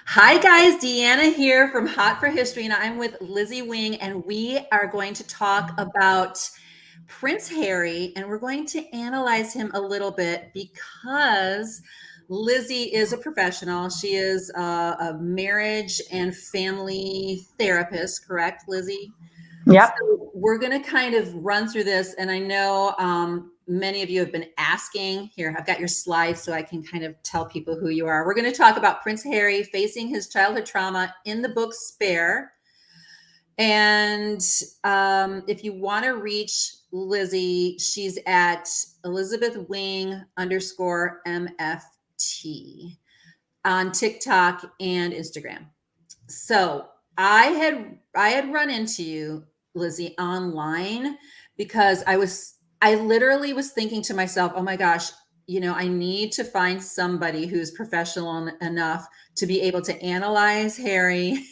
Hi guys, Deanna here from Hot for History, and I'm with Lizzie Wing, and we are going to talk about Prince Harry, and we're going to analyze him a little bit because Lizzie is a professional. She is a marriage and family therapist, correct, Lizzie? Yep. So we're going to kind of run through this, and I know many of you have been asking. Here, I've got your slides so I can kind of tell people who you are. We're going to talk about Prince Harry facing his childhood trauma in the book Spare. And if you want to reach Lizzie, she's at Elizabeth Wing _ MFT on TikTok and Instagram. So I had run into you, Lizzie, online because I literally was thinking to myself, oh my gosh, I need to find somebody who's professional enough to be able to analyze Harry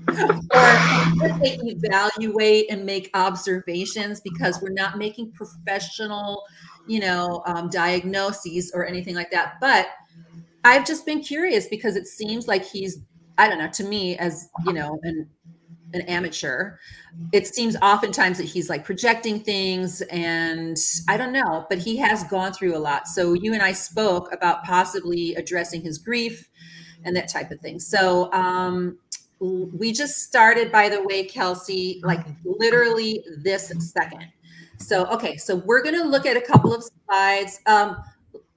or evaluate and make observations, because we're not making professional, diagnoses or anything like that. But I've just been curious because it seems like he's, I don't know, to me as, an amateur, it seems oftentimes that he's like projecting things, and I don't know, but he has gone through a lot. So you and I spoke about possibly addressing his grief and that type of thing. So we just started, by the way, Kelsey, like literally this second. So, okay, so we're going to look at a couple of slides.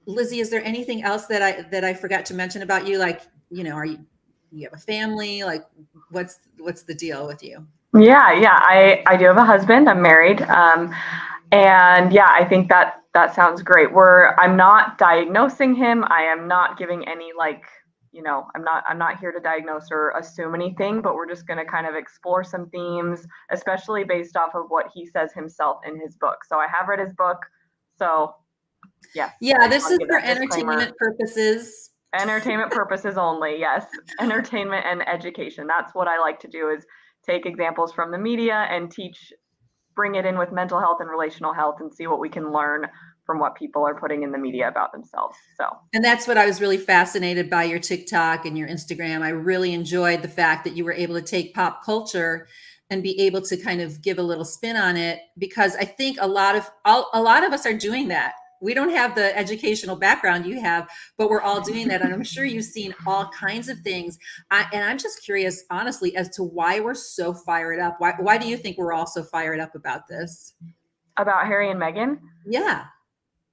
Lizzie, is there anything else that I forgot to mention about you? Like, are you have a family? Like, what's the deal with you? Yeah. I do have a husband. I'm married. And yeah, I think that sounds great. I'm not diagnosing him. I am not giving any I'm not here to diagnose or assume anything, but we're just going to kind of explore some themes, especially based off of what he says himself in his book. So I have read his book. So yes. Yeah, this is for entertainment purposes. Entertainment purposes only, yes. Entertainment and education. That's what I like to do, is take examples from the media and bring it in with mental health and relational health and see what we can learn from what people are putting in the media about themselves. And that's what I was really fascinated by, your TikTok and your Instagram. I really enjoyed the fact that you were able to take pop culture and be able to kind of give a little spin on it, because I think a lot of us are doing that. We don't have the educational background you have, but we're all doing that. And I'm sure you've seen all kinds of things. And I'm just curious, honestly, as to why we're so fired up. Why do you think we're all so fired up about this? About Harry and Meghan? Yeah.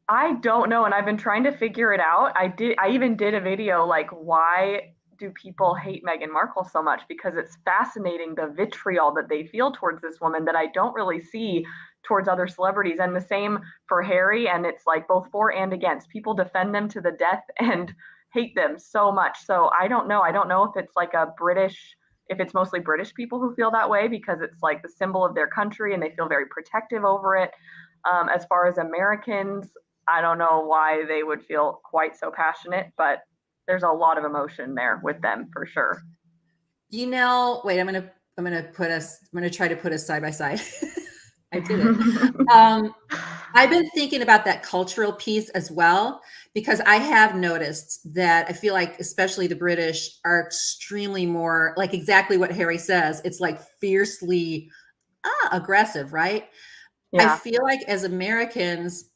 I don't know. And I've been trying to figure it out. I even did a video like, why do people hate Meghan Markle so much? Because it's fascinating, the vitriol that they feel towards this woman that I don't really see towards other celebrities. And the same for Harry. And it's like both for and against. People defend them to the death and hate them so much. So I don't know. I don't know if it's like if it's mostly British people who feel that way because it's like the symbol of their country and they feel very protective over it. As far as Americans, I don't know why they would feel quite so passionate, but there's a lot of emotion there with them for sure. Wait, I'm gonna try to put us side by side. I did it. I've been thinking about that cultural piece as well, because I have noticed that I feel like especially the British are extremely more like exactly what Harry says. It's like fiercely aggressive, right? I Yeah. feel like as Americans,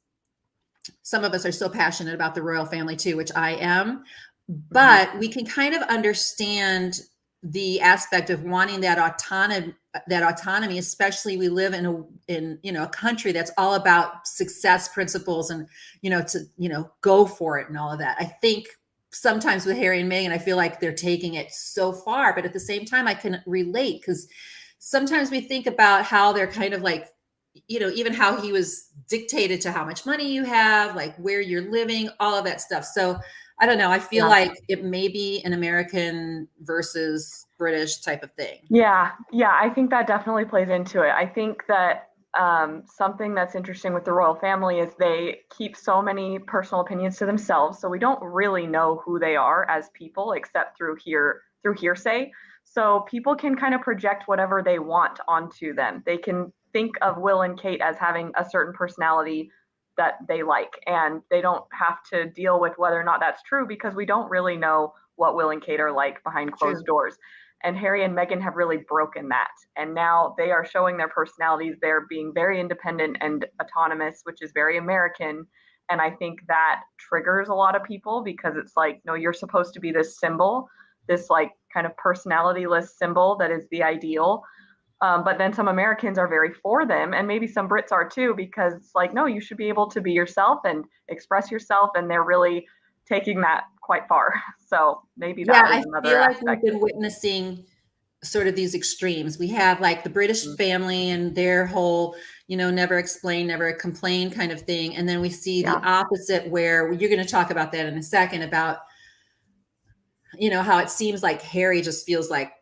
some of us are so passionate about the royal family too, which I am, but we can kind of understand the aspect of wanting that autonomy, especially we live in a country that's all about success principles and to go for it and all of that. I think sometimes with Harry and Meghan, I feel like they're taking it so far, but at the same time I can relate, because sometimes we think about how they're kind of like, even how he was dictated to how much money you have, like where you're living, all of that stuff. So I don't know. I feel like it may be an American versus British type of thing. Yeah. I think that definitely plays into it. I think that something that's interesting with the royal family is they keep so many personal opinions to themselves. So we don't really know who they are as people except through hearsay. So people can kind of project whatever they want onto them. They can think of Will and Kate as having a certain personality that they like, and they don't have to deal with whether or not that's true, because we don't really know what Will and Kate are like behind closed doors. And Harry and Meghan have really broken that. And now they are showing their personalities. They're being very independent and autonomous, which is very American. And I think that triggers a lot of people, because it's like, no, you're supposed to be this symbol, this like kind of personality-less symbol that is the ideal. But then some Americans are very for them, and maybe some Brits are too, because it's like, no, you should be able to be yourself and express yourself. And they're really taking that quite far. So maybe that was another feel like aspect. we've been witnessing sort of these extremes. We have like the British family and their whole, never explain, never complain kind of thing. And then we see the opposite, where you're going to talk about that in a second, about, how it seems like Harry just feels like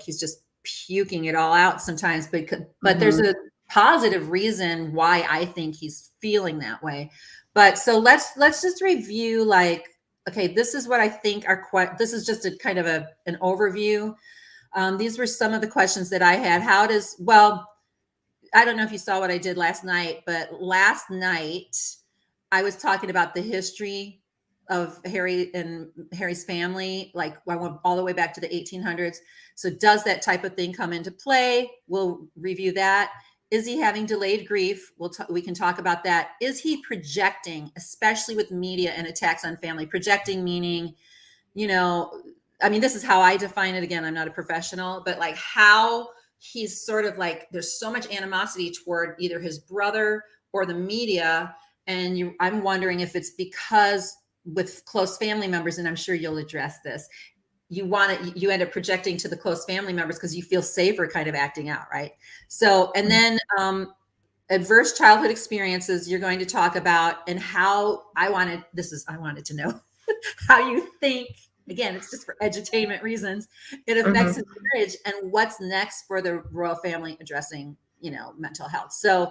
he's just puking it all out sometimes, but there's a positive reason why I think he's feeling that way. But so let's just review, like, okay, this is what I think this is just a kind of an overview. These were some of the questions that I had. I don't know if you saw what I did last night, but last night I was talking about the history of Harry and Harry's family. Like, I went all the way back to the 1800s. So does that type of thing come into play? We'll review that. Is he having delayed grief? We can talk about that. Is he projecting, especially with media and attacks on family? Projecting meaning, this is how I define it. Again, I'm not a professional, but like how he's sort of like, there's so much animosity toward either his brother or the media. And I'm wondering if it's because with close family members, and I'm sure you'll address this, you end up projecting to the close family members because you feel safer kind of acting out, right? So, and then adverse childhood experiences you're going to talk about, and how I wanted to know how you think, again, it's just for edutainment reasons, it affects his marriage, and what's next for the royal family addressing, mental health. So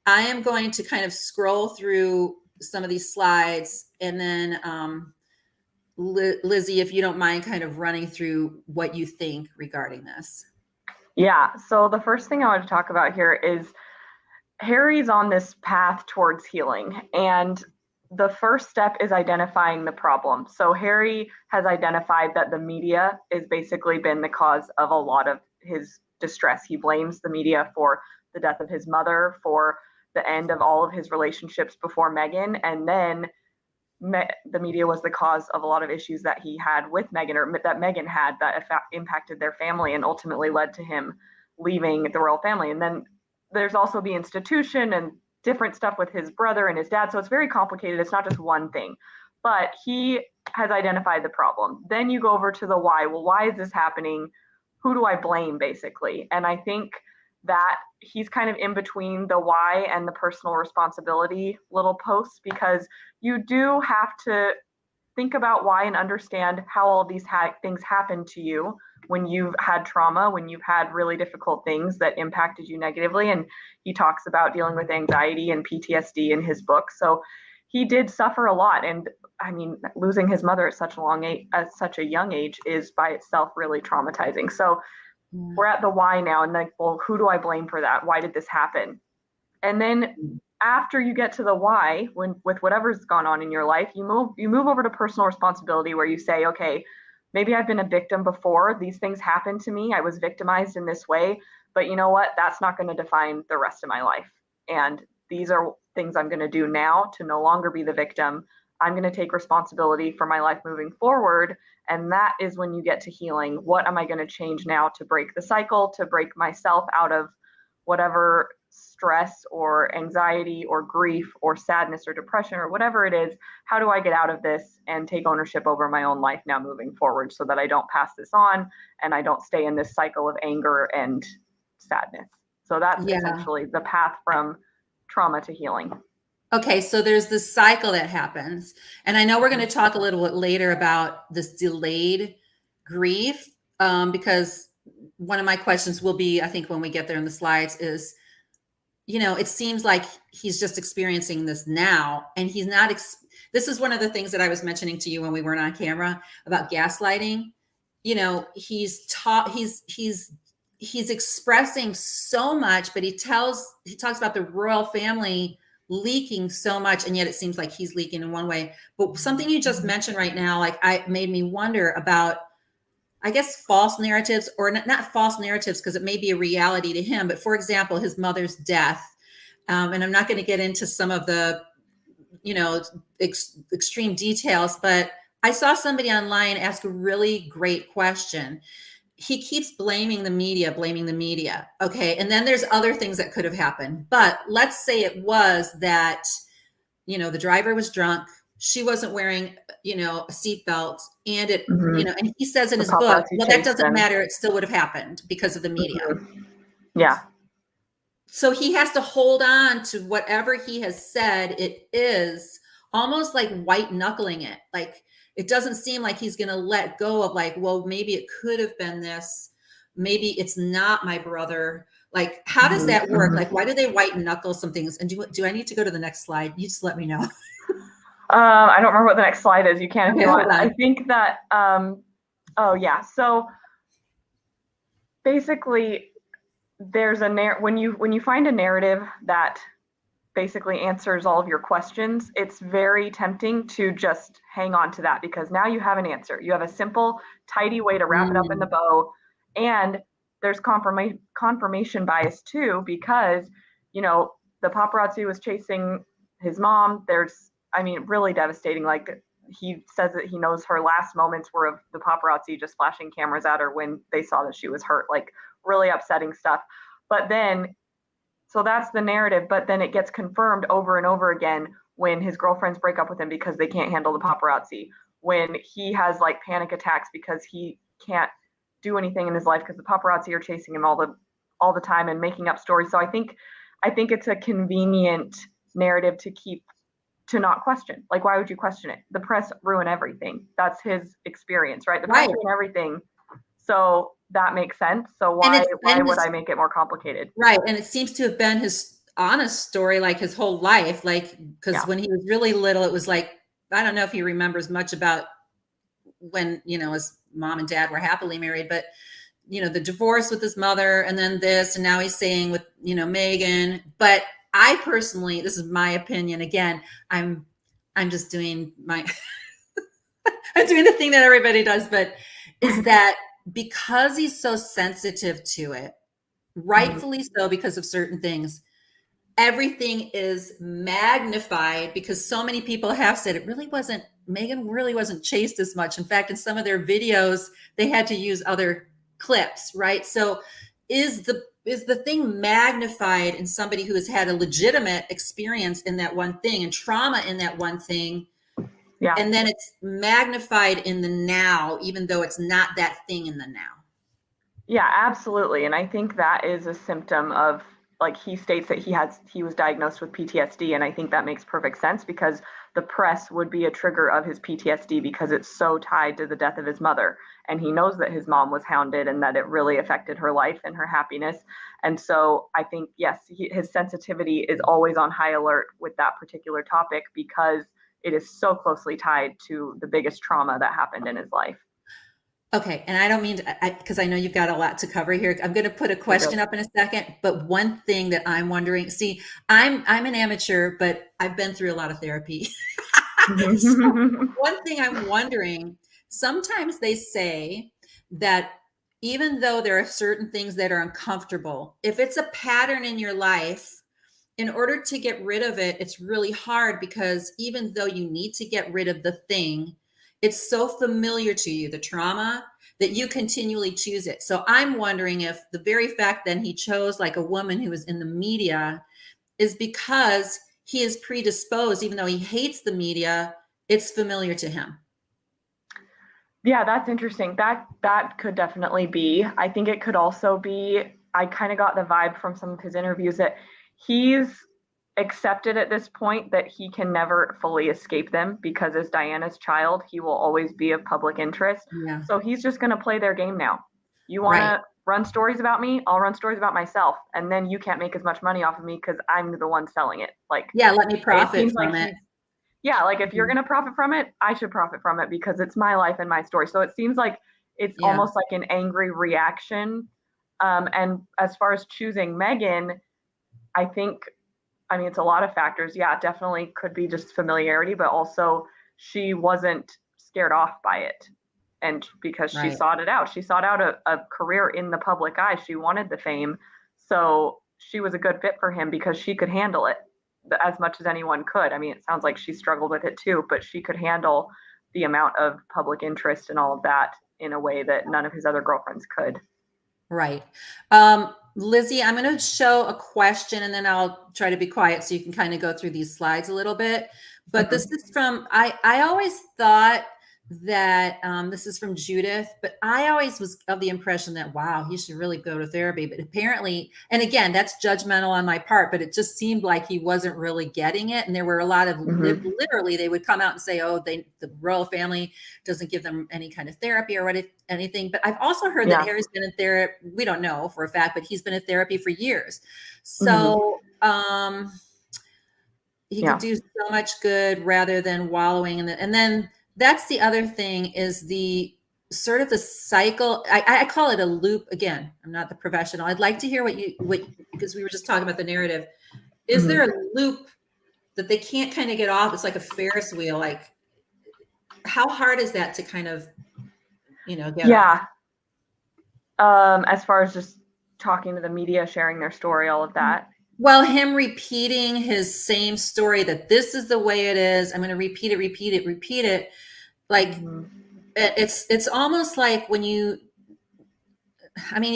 I am going to kind of scroll through some of these slides, and then Lizzie, if you don't mind kind of running through what you think regarding this. Yeah. So the first thing I want to talk about here is Harry's on this path towards healing, and the first step is identifying the problem. So Harry has identified that the media has basically been the cause of a lot of his distress. He blames the media for the death of his mother, for the end of all of his relationships before Meghan, and then the media was the cause of a lot of issues that he had with Meghan, or that Meghan had, that impacted their family and ultimately led to him leaving the royal family. And then there's also the institution and different stuff with his brother and his dad. So it's very complicated. It's not just one thing, but he has identified the problem. Then you go over to the why. Well, why is this happening? Who do I blame, basically? And I think that he's kind of in between the why and the personal responsibility little posts, because you do have to think about why and understand how all these things happen to you when you've had trauma, when you've had really difficult things that impacted you negatively. And he talks about dealing with anxiety and PTSD in his book. So he did suffer a lot. And I mean, losing his mother at such a young age is by itself really traumatizing. So we're at the why now, and like, well, who do I blame for that? Why did this happen? And then after you get to the why, with whatever's gone on in your life, you move over to personal responsibility, where you say, okay, maybe I've been a victim before. These things happened to me. I was victimized in this way, but you know what? That's not going to define the rest of my life. And these are things I'm going to do now to no longer be the victim. I'm going to take responsibility for my life moving forward. And that is when you get to healing. What am I going to change now to break the cycle, to break myself out of whatever stress or anxiety or grief or sadness or depression or whatever it is? How do I get out of this and take ownership over my own life now moving forward, so that I don't pass this on and I don't stay in this cycle of anger and sadness? So that's essentially the path from trauma to healing. Okay, so there's this cycle that happens. And I know we're going to talk a little bit later about this delayed grief, because one of my questions will be, I think when we get there in the slides, is, it seems like he's just experiencing this now, and he's not. This is one of the things that I was mentioning to you when we weren't on camera about gaslighting. He's expressing so much, but he talks about the royal family leaking so much, and yet it seems like he's leaking in one way. But something you just mentioned right now, like I made me wonder about, I guess, false narratives, or not false narratives, because it may be a reality to him. But for example, his mother's death. And I'm not going to get into some of the, extreme details, but I saw somebody online ask a really great question. He keeps blaming the media. Okay. And then there's other things that could have happened. But let's say it was that, the driver was drunk. She wasn't wearing, a seatbelt, and and he says in The his book, paparazzi well, that chased doesn't him. matter. It still would have happened because of the media. Yeah. So he has to hold on to whatever he has said it is, almost like white knuckling it. Like, it doesn't seem like he's going to let go of, like, well, maybe it could have been this. Maybe it's not my brother. Like, how does that work? Like, why do they white knuckle some things? And do I need to go to the next slide? You just let me know. I don't remember what the next slide is. You can if Okay, you want. hold on. I think that, oh yeah. So basically there's when you find a narrative that basically answers all of your questions, it's very tempting to just hang on to that, because now you have an answer. You have a simple, tidy way to wrap it up in the bow. And there's confirmation bias too, because, the paparazzi was chasing his mom. Really devastating. Like, he says that he knows her last moments were of the paparazzi just flashing cameras at her when they saw that she was hurt. Like, really upsetting stuff. But then, so that's the narrative, but then it gets confirmed over and over again when his girlfriends break up with him because they can't handle the paparazzi, when he has like panic attacks because he can't do anything in his life because the paparazzi are chasing him all the time and making up stories. So I think it's a convenient narrative to not question. Like, why would you question it? The press ruin everything. That's his experience, right? The press ruin everything. So that makes sense. So why would I make it more complicated? Right. And it seems to have been his honest story, like his whole life. Like, because when he was really little, it was like, I don't know if he remembers much about when, his mom and dad were happily married, but, the divorce with his mother, and then this, and now he's saying with, Megan. But I personally, this is my opinion. Again, I'm just doing I'm doing the thing that everybody does, but is that because he's so sensitive to it, rightfully so, because of certain things, everything is magnified, because so many people have said Megan really wasn't chased as much. In fact, in some of their videos, they had to use other clips, right? So is the thing magnified in somebody who has had a legitimate experience in that one thing and trauma in that one thing? Yeah. And then it's magnified in the now, even though it's not that thing in the now. Yeah, absolutely. And I think that is a symptom of, like, he states that he was diagnosed with PTSD. And I think that makes perfect sense, because the press would be a trigger of his PTSD because it's so tied to the death of his mother. And he knows that his mom was hounded and that it really affected her life and her happiness. And so I think, yes, his sensitivity is always on high alert with that particular topic, because it is so closely tied to the biggest trauma that happened in his life. Okay, and I don't mean to, because I know you've got a lot to cover here. I'm going to put a question up in a second, but one thing that I'm wondering, see, I'm an amateur, but I've been through a lot of therapy. So one thing I'm wondering, sometimes they say that even though there are certain things that are uncomfortable, if it's a pattern in your life, in order to get rid of it, it's really hard, because even though you need to get rid of the thing, it's so familiar to you, the trauma, that you continually choose it. So I'm wondering if the very fact that he chose like a woman who was in the media is because he is predisposed, even though he hates the media, it's familiar to him. Yeah, that's interesting. That could definitely be. I think it could also be, I kind of got the vibe from some of his interviews that he's accepted at this point that he can never fully escape them, because as Diana's child, he will always be of public interest. Yeah. So he's just going to play their game now. You want to run stories about me? I'll run stories about myself. And then you can't make as much money off of me because I'm the one selling it. Like, yeah, let me profit from it. Yeah, like, if you're going to profit from it, I should profit from it because it's my life and my story. So it seems like it's almost like an angry reaction. And as far as choosing Megan, I think I mean, it's a lot of factors. Yeah, it definitely could be just familiarity, but also she wasn't scared off by it. And because she Right. sought it out, she sought out a career in the public eye. She wanted the fame. So she was a good fit for him because she could handle it as much as anyone could. I mean, it sounds like she struggled with it too, but she could handle the amount of public interest and all of that in a way that none of his other girlfriends could. Right. Lizzie, I'm going to show a question and then I'll try to be quiet so you can kind of go through these slides a little bit. But this is from, I always thought that this is from Judith, but I always was of the impression that, wow, he should really go to therapy. But apparently, and again, that's judgmental on my part, but it just seemed like he wasn't really getting it. And there were a lot of, literally, they would come out and say, oh, the royal family doesn't give them any kind of therapy or anything. But I've also heard that Harry's been in therapy. We don't know for a fact, but he's been in therapy for years. So he could do so much good rather than wallowing in it. And then that's the other thing is the sort of the cycle. I call it a loop. Again, I'm not the professional. I'd like to hear what because we were just talking about the narrative. Is there a loop that they can't kind of get off? It's like a Ferris wheel. Like, how hard is that to kind of, get off? As far as just talking to the media, sharing their story, all of that. Well, him repeating his same story that this is the way it is. I'm going to repeat it. Like it's almost like when you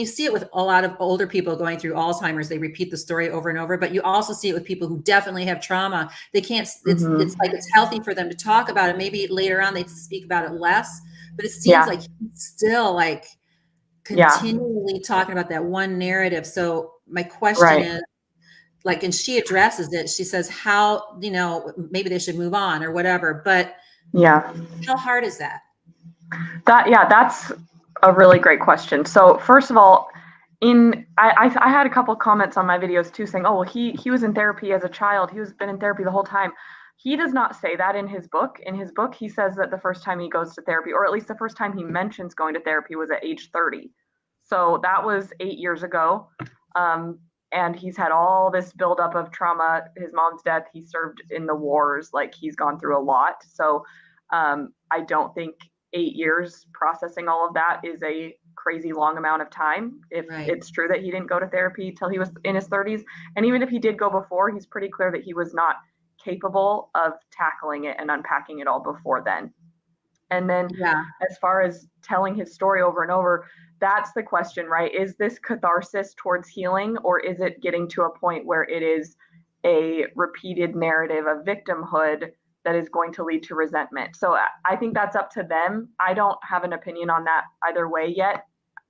see it with a lot of older people going through Alzheimer's, they repeat the story over and over, but you also see it with people who definitely have trauma. They can't, it's like, it's healthy for them to talk about it. Maybe later on they speak about it less, but it seems like he's still like continually talking about that one narrative. So my question is, like, and she addresses it. She says how, maybe they should move on or whatever, but how hard is that? That's a really great question. So first of all, I had a couple of comments on my videos too saying, oh, well, he was in therapy as a child. He was been in therapy the whole time. He does not say that in his book. In his book, he says that the first time he goes to therapy, or at least the first time he mentions going to therapy, was at age 30. So that was 8 years ago. And he's had all this buildup of trauma. His mom's death, he served in the wars, like he's gone through a lot. So I don't think 8 years processing all of that is a crazy long amount of time. If it's true that he didn't go to therapy till he was in his 30s. And even if he did go before, he's pretty clear that he was not capable of tackling it and unpacking it all before then. And then as far as telling his story over and over, that's the question, right? Is this catharsis towards healing, or is it getting to a point where it is a repeated narrative of victimhood that is going to lead to resentment? So I think that's up to them. I don't have an opinion on that either way yet.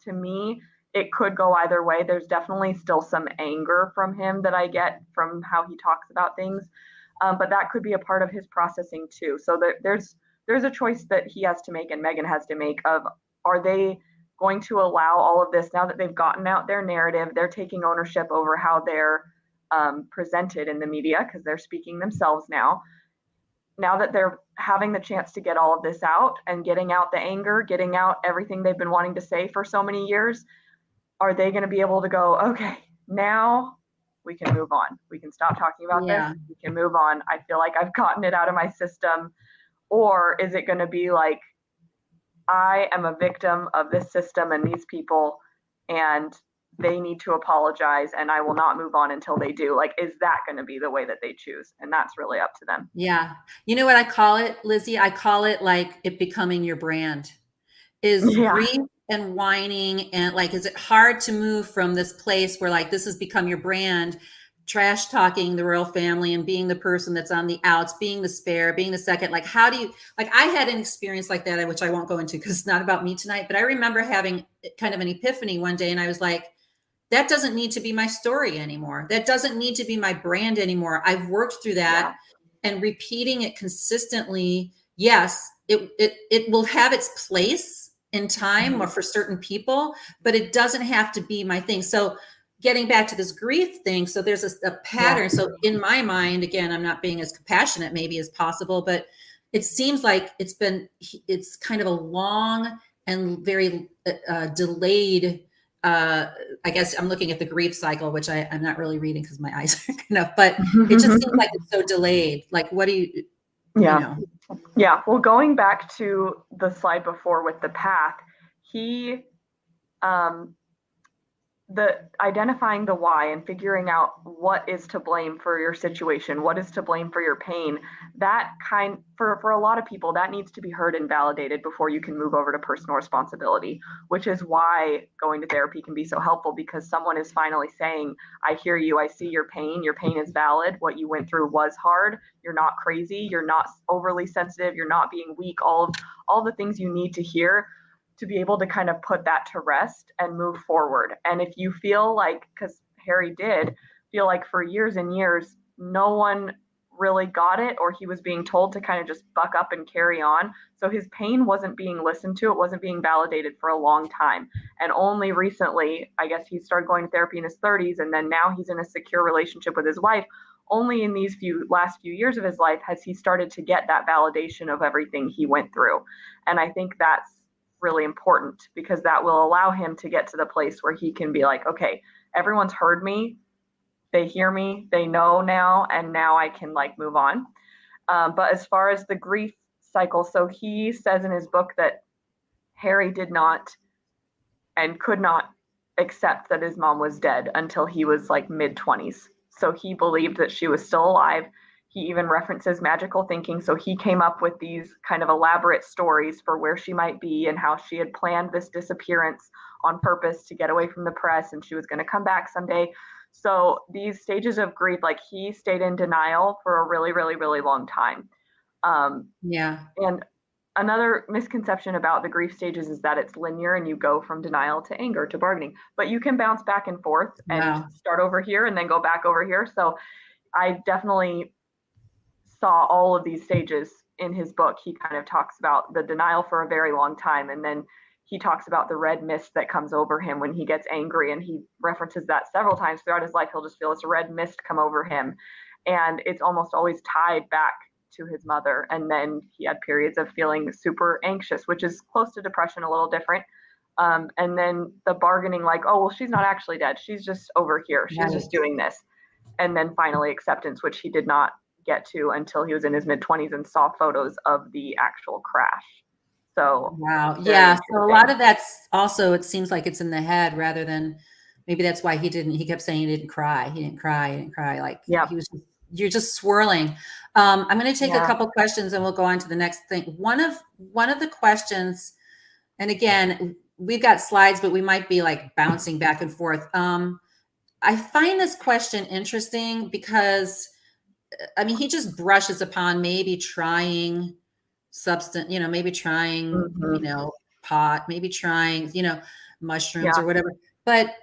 To me, it could go either way. There's definitely still some anger from him that I get from how he talks about things. But that could be a part of his processing too. So there's a choice that he has to make and Megan has to make of, are they going to allow all of this now that they've gotten out their narrative, they're taking ownership over how they're presented in the media because they're speaking themselves now that they're having the chance to get all of this out and getting out the anger, getting out everything they've been wanting to say for so many years, are they going to be able to go, okay, now we can move on. We can stop talking about this. We can move on. I feel like I've gotten it out of my system. Or is it going to be like, I am a victim of this system and these people, and they need to apologize, and I will not move on until they do? Like, is that going to be the way that they choose? And that's really up to them. Yeah. You know what I call it, Lizzie? I call it like it becoming your brand. Is grief and whining, and like, is it hard to move from this place where like this has become your brand, trash talking the royal family and being the person that's on the outs, being the spare, being the second? Like, how do you, like, I had an experience like that, which I won't go into because it's not about me tonight, but I remember having kind of an epiphany one day, and I was like, that doesn't need to be my story anymore. That doesn't need to be my brand anymore. I've worked through that, and repeating it consistently. Yes, it will have its place in time or for certain people, but it doesn't have to be my thing. So getting back to this grief thing, so there's a pattern. So in my mind, again, I'm not being as compassionate maybe as possible, but it seems like it's kind of a long and very delayed I guess I'm looking at the grief cycle, which I'm not really reading because my eyes are enough, but it just seems like it's so delayed. Like, what do you Yeah. know? Yeah. Well, going back to the slide before with the path, he, the identifying the why and figuring out what is to blame for your situation, what is to blame for your pain, that kind for a lot of people, that needs to be heard and validated before you can move over to personal responsibility, which is why going to therapy can be so helpful, because someone is finally saying, I hear you, I see your pain is valid, what you went through was hard, you're not crazy, you're not overly sensitive, you're not being weak, all the things you need to hear to be able to kind of put that to rest and move forward. And if you feel like, because Harry did feel like for years and years, no one really got it, or he was being told to kind of just buck up and carry on. So his pain wasn't being listened to, it wasn't being validated for a long time. And only recently, I guess he started going to therapy in his 30s, and then now he's in a secure relationship with his wife. Only in these last few years of his life has he started to get that validation of everything he went through. And I think that's really important, because that will allow him to get to the place where he can be like, okay, everyone's heard me, they hear me, they know now, and now I can like move on. But as far as the grief cycle, so he says in his book that Harry did not and could not accept that his mom was dead until he was like mid-20s. So he believed that she was still alive. He even references magical thinking. So he came up with these kind of elaborate stories for where she might be and how she had planned this disappearance on purpose to get away from the press, and she was going to come back someday. So these stages of grief, like he stayed in denial for a really, really, really long time. Yeah. And another misconception about the grief stages is that it's linear and you go from denial to anger to bargaining, but you can bounce back and forth and start over here and then go back over here. So I definitely saw all of these stages in his book. He kind of talks about the denial for a very long time, and then he talks about the red mist that comes over him when he gets angry, and he references that several times throughout his life. He'll just feel this red mist come over him, and it's almost always tied back to his mother. And then he had periods of feeling super anxious, which is close to depression, a little different. And then the bargaining, like, oh, well, she's not actually dead, she's just over here, she's just doing this. And then finally acceptance, which he did not get to until he was in his mid-20s and saw photos of the actual crash. So wow. Yeah. So a lot of that's also, it seems like it's in the head rather than, maybe that's why he kept saying he didn't cry. He didn't cry. He didn't cry. Like he was, you're just swirling. I'm going to take a couple questions and we'll go on to the next thing. One of the questions, and again, we've got slides, but we might be like bouncing back and forth. I find this question interesting because, I mean, he just brushes upon maybe trying substance, maybe trying, pot, maybe trying, mushrooms or whatever. But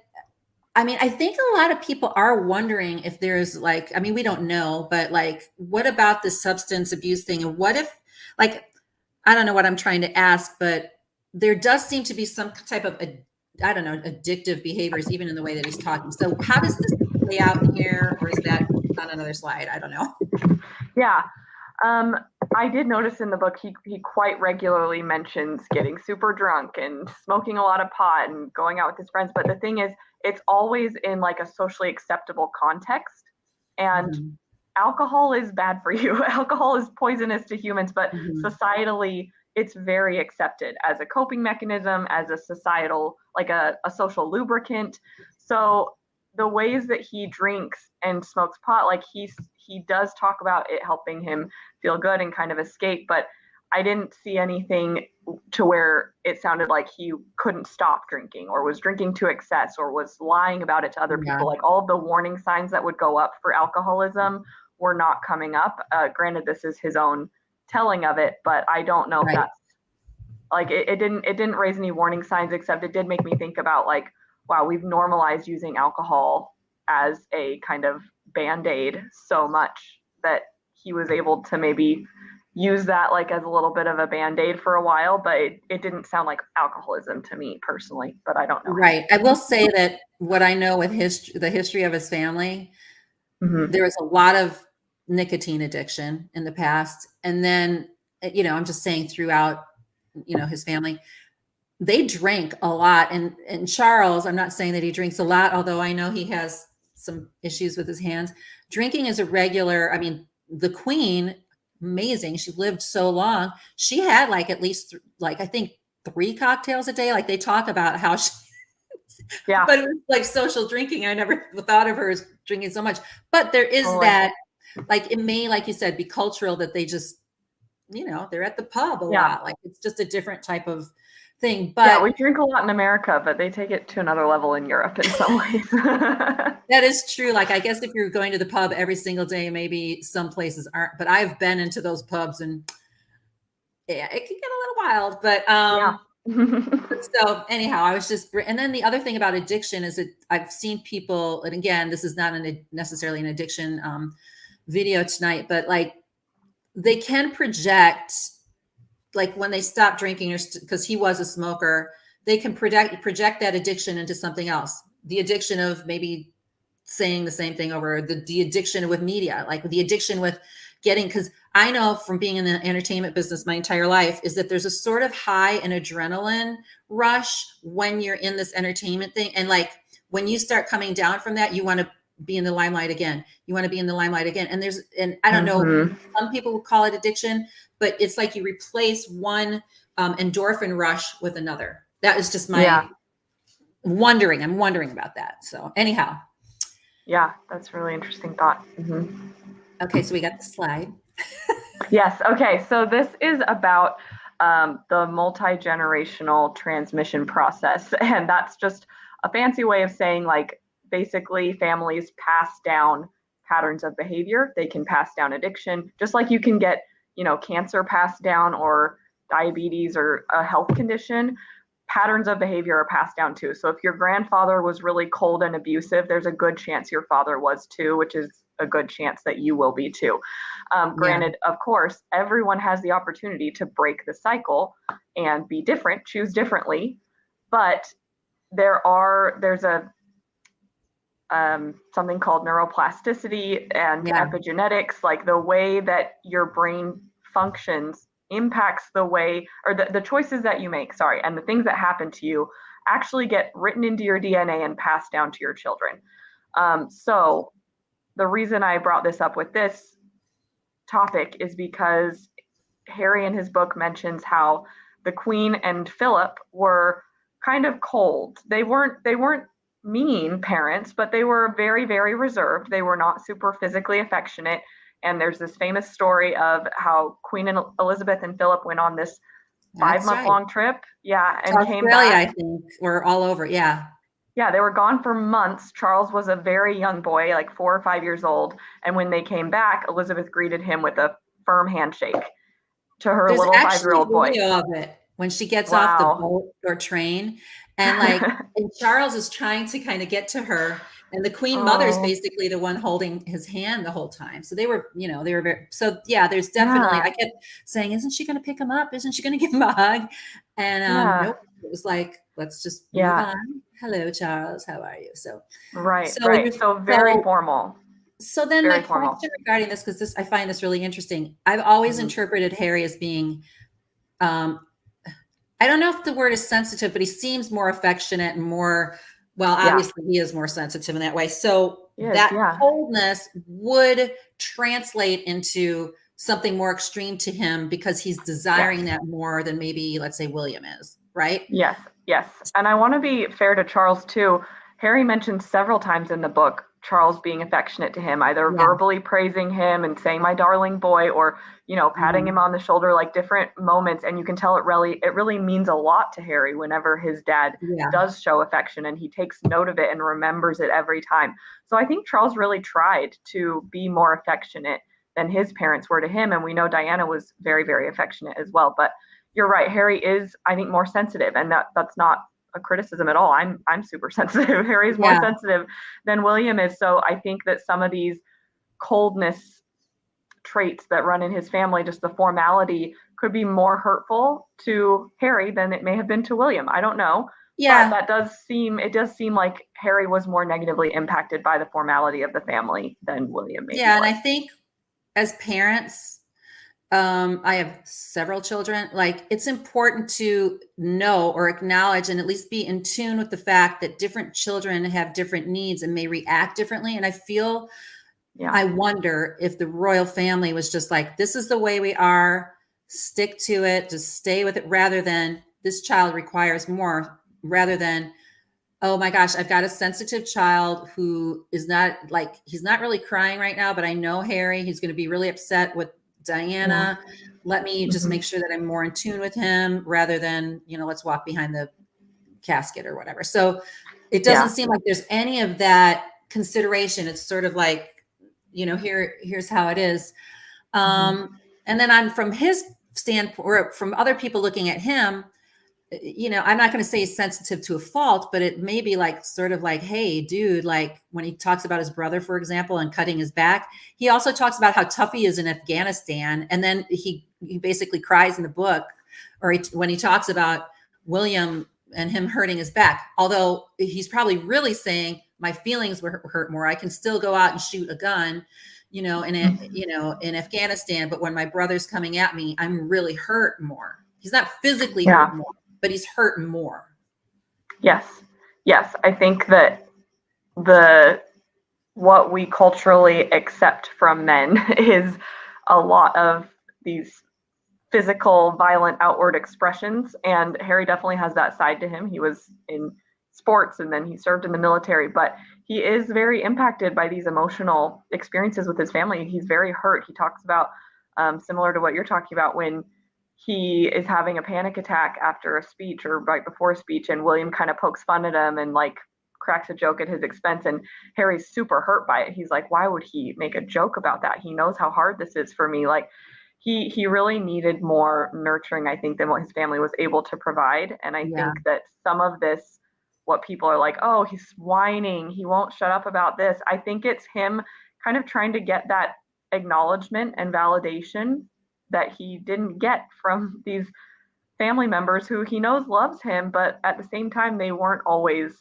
I mean, I think a lot of people are wondering if there's like, I mean, we don't know, but like, what about the substance abuse thing? And what if, like, I don't know what I'm trying to ask, but there does seem to be some type of, I don't know, addictive behaviors, even in the way that he's talking. So how does this play out in here? Or is that on another slide? I don't know. Yeah. I did notice in the book, he quite regularly mentions getting super drunk and smoking a lot of pot and going out with his friends. But the thing is, it's always in like a socially acceptable context. And alcohol is bad for you. Alcohol is poisonous to humans, but societally, it's very accepted as a coping mechanism, as a societal, like a social lubricant. So the ways that he drinks and smokes pot, like he does talk about it helping him feel good and kind of escape, but I didn't see anything to where it sounded like he couldn't stop drinking or was drinking to excess or was lying about it to other people. Like all of the warning signs that would go up for alcoholism were not coming up. Granted, this is his own telling of it, but I don't know if that's like, it didn't raise any warning signs, except it did make me think about like, wow, we've normalized using alcohol as a kind of Band-Aid so much that he was able to maybe use that like as a little bit of a Band-Aid for a while, but it didn't sound like alcoholism to me personally, but I don't know. Right. I will say that what I know with the history of his family, there was a lot of nicotine addiction in the past. And then, I'm just saying throughout, his family, they drank a lot. And Charles, I'm not saying that he drinks a lot, although I know he has some issues with his hands. Drinking is a regular, I mean, the Queen, amazing. She lived so long. She had like at least like, I think 3 cocktails a day. Like they talk about how she, Yeah, but it was like social drinking. I never thought of her as drinking so much. But there is totally. that, like it may, like you said, be cultural that they just, they're at the pub a Yeah. lot. Like it's just a different type of thing. Yeah, But we drink a lot in America, but they take it to another level in Europe in some ways. that is true. Like I guess if you're going to the pub every single day, maybe some places aren't. But I've been into those pubs, and yeah, it can get a little wild. But Yeah. so anyhow, I was just, and then the other thing about addiction is that I've seen people, and again, this is not necessarily an addiction video tonight, but like they can project, like when they stop drinking, or because he was a smoker, they can project that addiction into something else. The addiction of maybe saying the same thing over, the addiction with media, like the addiction with getting, because I know from being in the entertainment business my entire life is that there's a sort of high and adrenaline rush when you're in this entertainment thing. And like when you start coming down from that, you want to be in the limelight again. You want to be in the limelight again. And I don't know, some people would call it addiction, but it's like you replace one endorphin rush with another. That is just my wondering. I'm wondering about that. So anyhow. Yeah, that's a really interesting thought. Okay, so we got the slide. Yes. Okay. So this is about the multi-generational transmission process. And that's just a fancy way of saying, like, basically families pass down patterns of behavior. They can pass down addiction, just like you can get, cancer passed down, or diabetes, or a health condition. Patterns of behavior are passed down too. So if your grandfather was really cold and abusive, there's a good chance your father was too, which is a good chance that you will be too. Granted, of course, everyone has the opportunity to break the cycle and be different, choose differently, but there's a something called neuroplasticity and epigenetics, like the way that your brain functions impacts the way, or the choices that you make, and the things that happen to you actually get written into your DNA and passed down to your children. So the reason I brought this up with this topic is because Harry in his book mentions how the Queen and Philip were kind of cold. They weren't mean parents, but they were very, very reserved. They were not super physically affectionate. And there's this famous story of how Queen and Elizabeth and Philip went on this 5-month-long trip. Yeah, and came back. I think we're all over. Yeah. Yeah, they were gone for months. Charles was a very young boy, like 4 or 5 years old. And when they came back, Elizabeth greeted him with a firm handshake to her There's little actually 5-year-old boy. Video of it when she gets off the boat or train, and like and Charles is trying to kind of get to her, and the Queen Mother's basically the one holding his hand the whole time. So they were, they were very, so yeah, there's definitely, I kept saying, isn't she going to pick him up? Isn't she going to give him a hug? And nope, it was like, let's just move on. Hello, Charles, how are you? So so very formal. So then my question regarding this, because I find this really interesting. I've always interpreted Harry as being, I don't know if the word is sensitive, but he seems more affectionate and more, obviously he is more sensitive in that way. So that coldness would translate into something more extreme to him because he's desiring that more than maybe, let's say, William is, right? Yes. And I want to be fair to Charles too. Harry mentioned several times in the book Charles being affectionate to him, either verbally praising him and saying "my darling boy," or patting him on the shoulder, like different moments. And you can tell it really means a lot to Harry whenever his dad does show affection, and he takes note of it and remembers it every time. So I think Charles really tried to be more affectionate than his parents were to him, and we know Diana was very, very affectionate as well. But you're right, Harry is, I think, more sensitive, and that's not a criticism at all. I'm super sensitive. Harry's more sensitive than William is. So I think that some of these coldness traits that run in his family, just the formality, could be more hurtful to Harry than it may have been to William. I don't know. Yeah. But it does seem like Harry was more negatively impacted by the formality of the family than William maybe. Yeah, and I think as parents, I have several children. Like, it's important to know or acknowledge and at least be in tune with the fact that different children have different needs and may react differently. And I wonder if the royal family was just like, this is the way we are, stick to it, just stay with it, rather than this child requires more, rather than, oh my gosh, I've got a sensitive child who is not like, he's not really crying right now, but I know Harry, he's going to be really upset with Diana. Let me just make sure that I'm more in tune with him rather than, let's walk behind the casket or whatever. So it doesn't seem like there's any of that consideration. It's sort of like, here's how it is. And then from his standpoint, or from other people looking at him, I'm not going to say he's sensitive to a fault, but it may be like, sort of like, hey, dude, like when he talks about his brother, for example, and cutting his back, he also talks about how tough he is in Afghanistan. And then he basically cries in the book, or when he talks about William and him hurting his back, although he's probably really saying my feelings were hurt more. I can still go out and shoot a gun, in Afghanistan. But when my brother's coming at me, I'm really hurt more. He's not physically hurt more, but he's hurting more. Yes. I think that what we culturally accept from men is a lot of these physical, violent, outward expressions. And Harry definitely has that side to him. He was in sports and then he served in the military, but he is very impacted by these emotional experiences with his family. He's very hurt. He talks about, similar to what you're talking about, when he is having a panic attack after a speech or right before a speech, and William kind of pokes fun at him and like cracks a joke at his expense, and Harry's super hurt by it. He's like, why would he make a joke about that? He knows how hard this is for me. Like, he really needed more nurturing, I think, than what his family was able to provide. And I think that some of this, what people are like, oh, he's whining, he won't shut up about this, I think it's him kind of trying to get that acknowledgement and validation that he didn't get from these family members who he knows loves him, but at the same time, they weren't always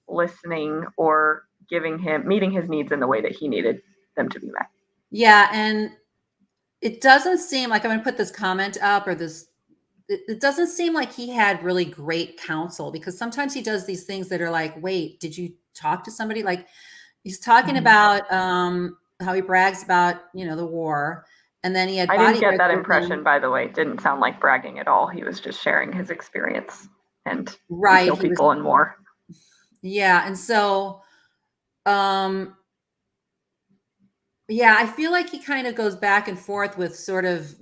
listening or meeting his needs in the way that he needed them to be met. Yeah. And it doesn't seem like, I'm going to put this comment up, or it doesn't seem like he had really great counsel, because sometimes he does these things that are like, wait, did you talk to somebody? Like, he's talking about how he brags about, the war. And then he had I didn't get that impression, by the way. It didn't sound like bragging at all. He was just sharing his experience and kill people and more. Yeah. And so, I feel like he kind of goes back and forth with sort of,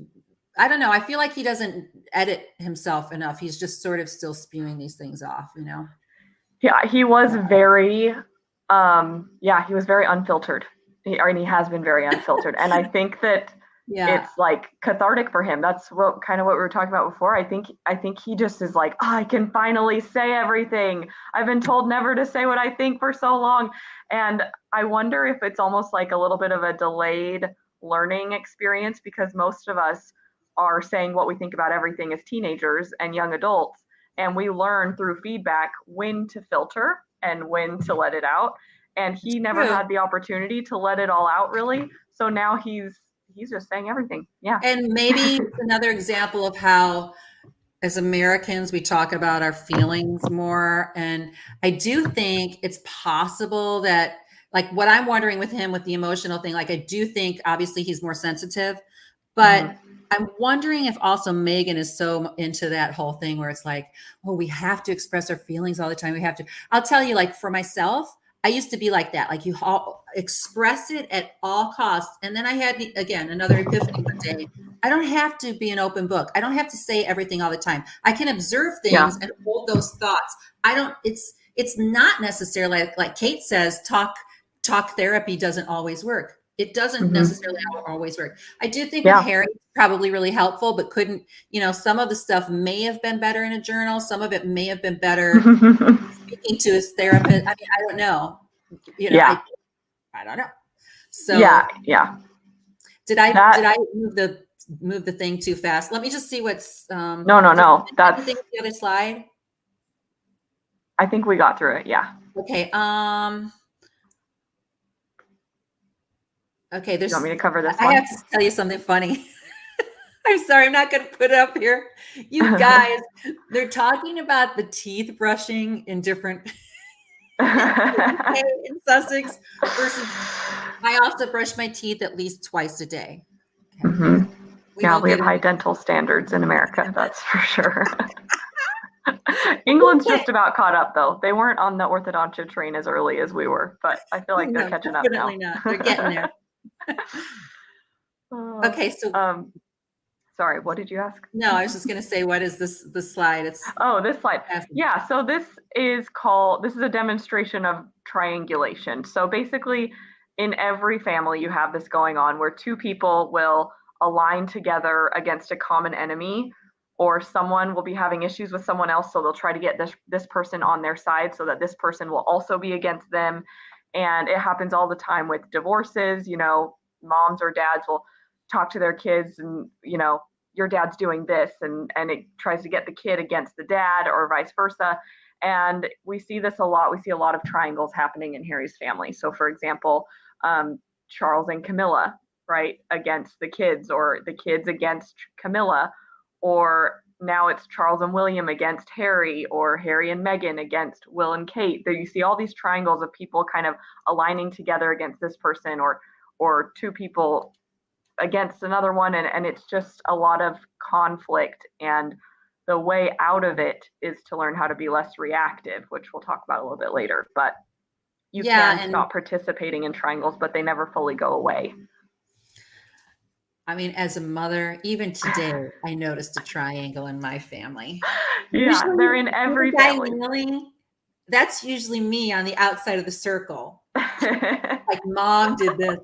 I don't know. I feel like he doesn't edit himself enough. He's just sort of still spewing these things off, Yeah, he was very, he was very unfiltered. He has been very unfiltered. And I think that it's like cathartic for him. That's what we were talking about before. I think he just is like, oh, I can finally say everything. I've been told never to say what I think for so long. And I wonder if it's almost like a little bit of a delayed learning experience, because most of us are saying what we think about everything as teenagers and young adults. And we learn through feedback when to filter and when to let it out. And he never had the opportunity to let it all out, really. So now he's just saying everything. Yeah. And maybe it's another example of how, as Americans, we talk about our feelings more. And I do think it's possible that, like, what I'm wondering with him with the emotional thing, like, I do think obviously he's more sensitive, but I'm wondering if also Meghan is so into that whole thing where it's like, oh, we have to express our feelings all the time. We have to. I'll tell you, like, for myself, I used to be like that. Like, you express it at all costs. And then I had, again, another epiphany one day. I don't have to be an open book. I don't have to say everything all the time. I can observe things and hold those thoughts. It's not necessarily like Kate says, talk therapy doesn't always work. It doesn't necessarily always work. I do think with Harry, it's probably really helpful, but couldn't, some of the stuff may have been better in a journal. Some of it may have been better speaking to his therapist. I mean, I don't know. I don't know. So Did I move the thing too fast? Let me just see what's no. That's the other slide. I think we got through it. Yeah. Okay. Okay. You want me to cover this I one? have to tell you something funny. I'm sorry, I'm not going to put it up here. You guys, they're talking about the teeth brushing in different in Sussex versus I also brush my teeth at least twice a day. Okay. Mhm. We Yeah, won't we have get high into dental standards in America, that's for sure. England's okay. just about caught up though. They weren't on the orthodontia train as early as we were, but I feel like they're No, catching up definitely now. not. They're getting there. Oh, Okay, so sorry, what did you ask? no, I was just going to say, what is this slide? It's Oh, this slide. fascinating. Yeah, so this is a demonstration of triangulation. So basically, in every family, you have this going on where two people will align together against a common enemy, or someone will be having issues with someone else, so they'll try to get this person on their side so that this person will also be against them. And it happens all the time with divorces. Moms or dads will talk to their kids and, your dad's doing this, and it tries to get the kid against the dad or vice versa. And we see this a lot. We see a lot of triangles happening in Harry's family. So for example, Charles and Camilla, right, against the kids, or the kids against Camilla, or now it's Charles and William against Harry, or Harry and Meghan against Will and Kate. There you see all these triangles of people kind of aligning together against this person, or two people against another one, and it's just a lot of conflict. And the way out of it is to learn how to be less reactive, which we'll talk about a little bit later. But you Yeah, can and stop participating in triangles, but they never fully go away. I mean, as a mother, even today, I noticed a triangle in my family. Yeah, Usually, they're in the every guy family. kneeling, that's usually me on the outside of the circle. Like mom did this.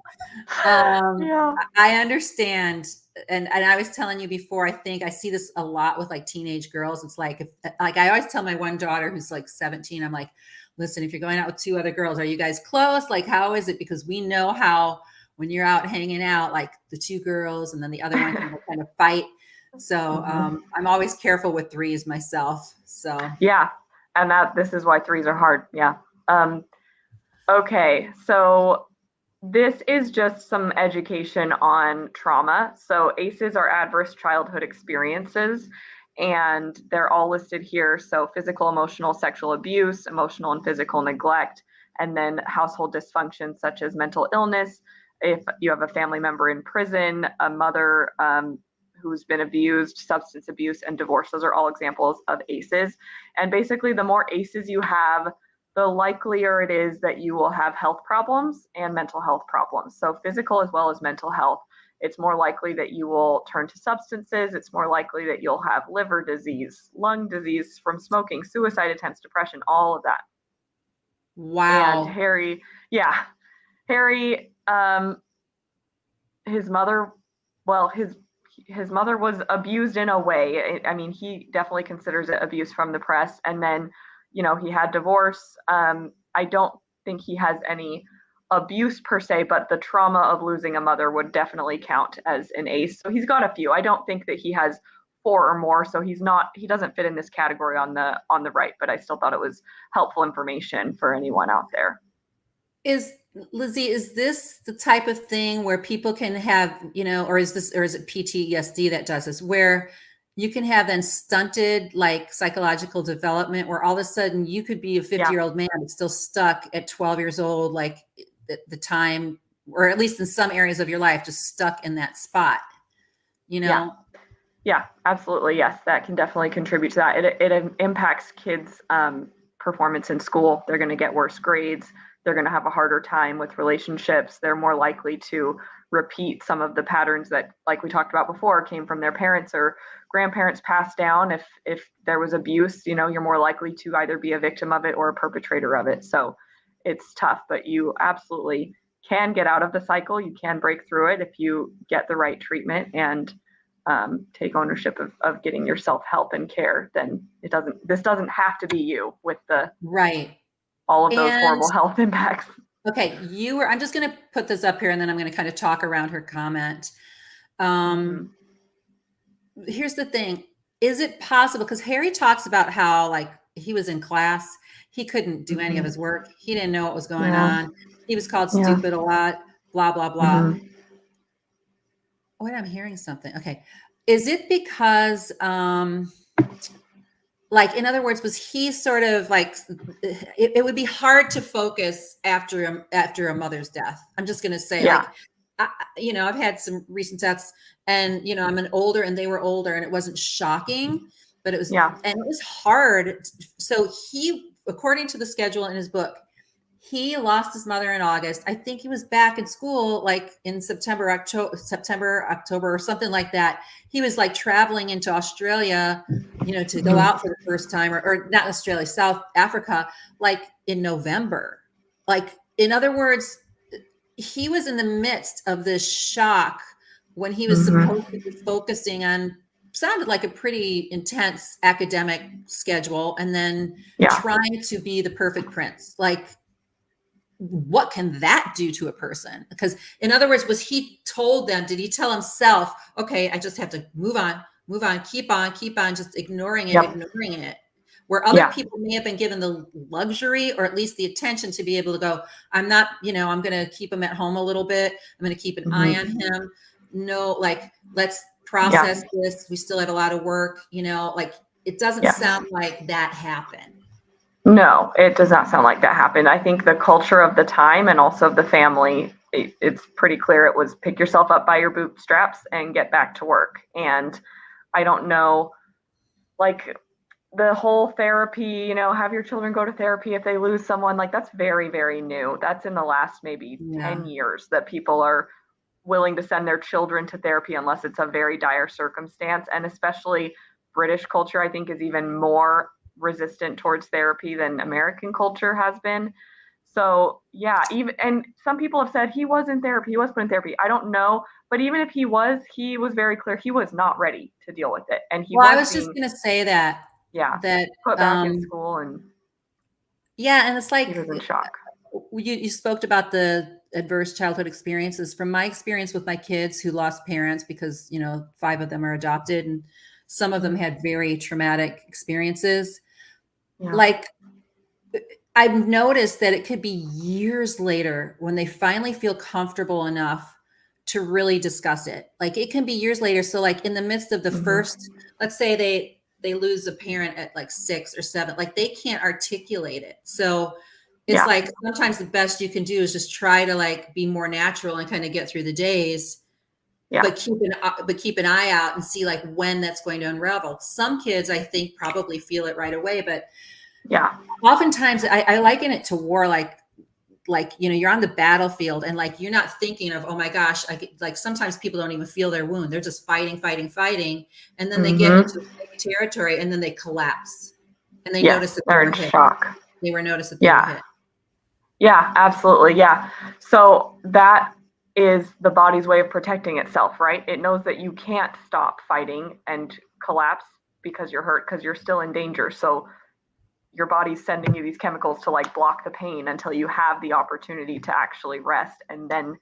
Yeah. I understand. And I was telling you before, I think I see this a lot with like teenage girls. It's like, like I always tell my one daughter who's like 17, I'm like, listen, if you're going out with two other girls, are you guys close? Like, how is it? Because we know how, when you're out hanging out, like the two girls and then the other one can kind of fight. So I'm always careful with threes myself. So Yeah, and this is why threes are hard. Yeah. Okay, so this is just some education on trauma. So ACEs are adverse childhood experiences, and they're all listed here. So physical, emotional, sexual abuse, emotional and physical neglect, and then household dysfunction such as mental illness. If you have a family member in prison, a mother who's been abused, substance abuse, and divorce, those are all examples of ACEs. And basically, the more ACEs you have, the likelier it is that you will have health problems and mental health problems. So physical as well as mental health. It's more likely that you will turn to substances. It's more likely that you'll have liver disease, lung disease from smoking, suicide attempts, depression, all of that. And wow. Harry, his mother, well, his mother was abused in a way. I mean, he definitely considers it abuse from the press. And then, he had divorce. I don't think he has any abuse per se, but the trauma of losing a mother would definitely count as an ACE. So he's got a few. I don't think that he has 4 or more. So he doesn't fit in this category on the right, but I still thought it was helpful information for anyone out there. Lizzie, is this the type of thing where people can have, or is it PTSD that does this, where you can have then stunted like psychological development, where all of a sudden you could be a 50-year-old man that's still stuck at 12 years old, like the time, or at least in some areas of your life, just stuck in that spot, Yeah, absolutely. Yes, that can definitely contribute to that. It impacts kids' performance in school. They're going to get worse grades. They're going to have a harder time with relationships. They're more likely to repeat some of the patterns that, like we talked about before, came from their parents or grandparents passed down. If there was abuse, you're more likely to either be a victim of it or a perpetrator of it. So it's tough, but you absolutely can get out of the cycle. You can break through it if you get the right treatment and take ownership of getting yourself help and care. Then this doesn't have to be you with right. all of those And horrible health impacts. okay, I'm just going to put this up here and then I'm going to kind of talk around her comment. Here's the thing. Is it possible? Because Harry talks about how like he was in class. He couldn't do any of his work. He didn't know what was going on. He was called stupid a lot, blah, blah, blah. Wait, I'm hearing something. Okay. Is it because, like, in other words, was he sort of like, it would be hard to focus after a mother's death. I'm just going to say, Yeah. like, you know, I've had some recent deaths, and, you know, I'm an older and they were older, and it wasn't shocking, but it was, Yeah. and it was hard. So he, according to the schedule in his book, he lost his mother in August. I think he was back in school like in September, October, or something like that. He was like traveling into Australia, you know, to go out for the first time, or not Australia, South Africa, like in November. Like, in other words, he was in the midst of this shock when he was supposed to be focusing on, sounded like a pretty intense academic schedule, and then trying to be the perfect prince. Like, what can that do to a person? Because, in other words, was he told them, did he tell himself, okay, I just have to move on, keep on, just ignoring it, where other people may have been given the luxury, or at least the attention, to be able to go, I'm not, you know, I'm going to keep him at home a little bit. I'm going to keep an eye on him. No, like, let's process this. We still have a lot of work, you know, like, it doesn't sound like that happened. No, it does not sound like that happened. I think the culture of the time and also of the family, it's pretty clear it was pick yourself up by your bootstraps and get back to work. And I don't know, like, the whole therapy, you know, have your children go to therapy if they lose someone, like, that's very, very new. That's in the last maybe 10 years that people are willing to send their children to therapy unless it's a very dire circumstance. And especially British culture, I think, is even more resistant towards therapy than American culture has been. So yeah, even, and some people have said he was in therapy, he was put in therapy. I don't know, but even if he was very clear he was not ready to deal with it, and I was just going to say that. That put back in school, and and it's like, he was in shock. You spoke about the adverse childhood experiences. From my experience with my kids who lost parents, because, you know, 5 of them are adopted, and some of them had very traumatic experiences. Like, I've noticed that it could be years later when they finally feel comfortable enough to really discuss it. Like, it can be years later. So, like, in the midst of the first, let's say they lose a parent at like 6 or 7, like, they can't articulate it. So it's like, sometimes the best you can do is just try to, like, be more natural and kind of get through the days, but keep an eye out and see, like, when that's going to unravel. Some kids, I think, probably feel it right away, but oftentimes I liken it to war. Like, you know, you're on the battlefield, and, like, you're not thinking of, oh my gosh, like, sometimes people don't even feel their wound. They're just fighting. And then they get into territory, and then they collapse, and they notice that they're in shock. They were noticed that they were hit. Yeah, absolutely. Yeah. So that is the body's way of protecting itself, right? It knows that you can't stop fighting and collapse because you're hurt, because you're still in danger. So your body's sending you these chemicals to, like, block the pain until you have the opportunity to actually rest, and then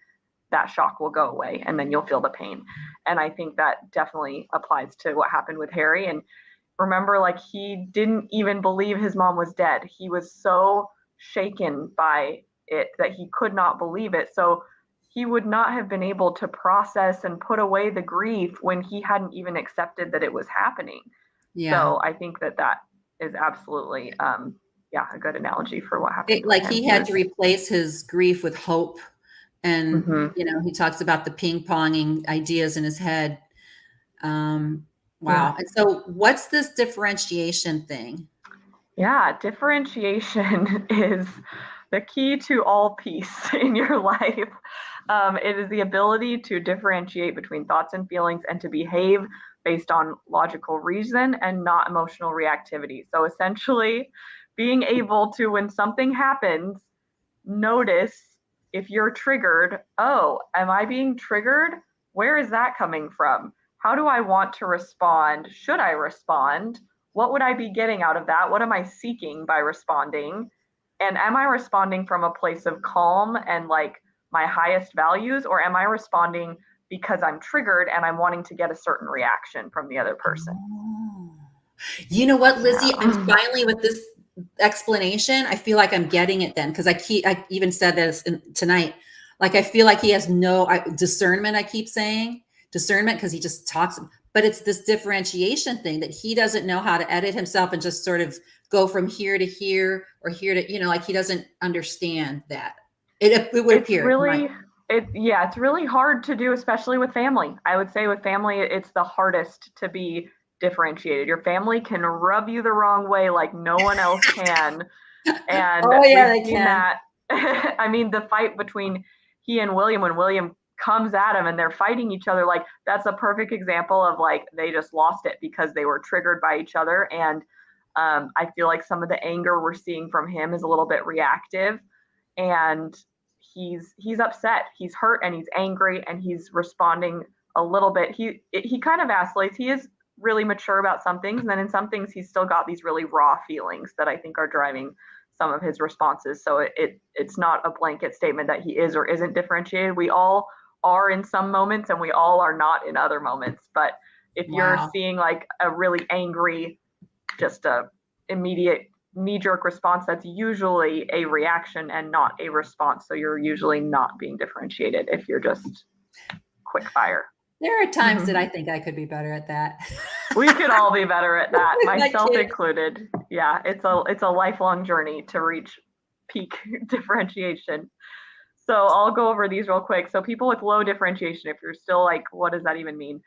that shock will go away, and then you'll feel the pain. And I think that definitely applies to what happened with Harry. And remember, like, he didn't even believe his mom was dead. He was so shaken by it that he could not believe it. So he would not have been able to process and put away the grief when he hadn't even accepted that it was happening. So I think that is absolutely a good analogy for what happened. Like, he had to replace his grief with hope. And you know, he talks about the ping-ponging ideas in his head. Wow. And so what's this differentiation thing? Differentiation is the key to all peace in your life. It is the ability to differentiate between thoughts and feelings, and to behave based on logical reason and not emotional reactivity. So essentially, being able to, when something happens, notice if you're triggered. Oh, am I being triggered? Where is that coming from? How do I want to respond? Should I respond? What would I be getting out of that? What am I seeking by responding? And am I responding from a place of calm and, like, my highest values, or am I responding because I'm triggered and I'm wanting to get a certain reaction from the other person? You know what, Lizzie? I'm finally, with this explanation, I feel like I'm getting it then, because I even said this tonight. Like, I feel like he has no discernment. I keep saying discernment because he just talks, but it's this differentiation thing that he doesn't know how to edit himself and just sort of go from here to here or here to, you know, like he doesn't understand that. It would It's appear. really, it's really hard to do, especially with family. I would say with family, it's the hardest to be differentiated. Your family can rub you the wrong way like no one else can. And Oh yeah, we've they seen can. that. I mean, the fight between he and William, when William comes at him and they're fighting each other, like that's a perfect example of like they just lost it because they were triggered by each other. And I feel like some of the anger we're seeing from him is a little bit reactive, and he's upset, he's hurt, and he's angry, and he's responding a little bit. He kind of vacillates. He is really mature about some things, and then in some things he's still got these really raw feelings that I think are driving some of his responses. So it's not a blanket statement that he is or isn't differentiated. We all are in some moments and we all are not in other moments. But if you're Wow. seeing like a really angry, just a immediate knee-jerk response, that's usually a reaction and not a response. So you're usually not being differentiated if you're just quick fire. There are times that I think I could be better at that. We could all be better at that, With my myself kids. included. Yeah, it's a lifelong journey to reach peak differentiation. So I'll go over these real quick. So people with low differentiation, if you're still like, what does that even mean?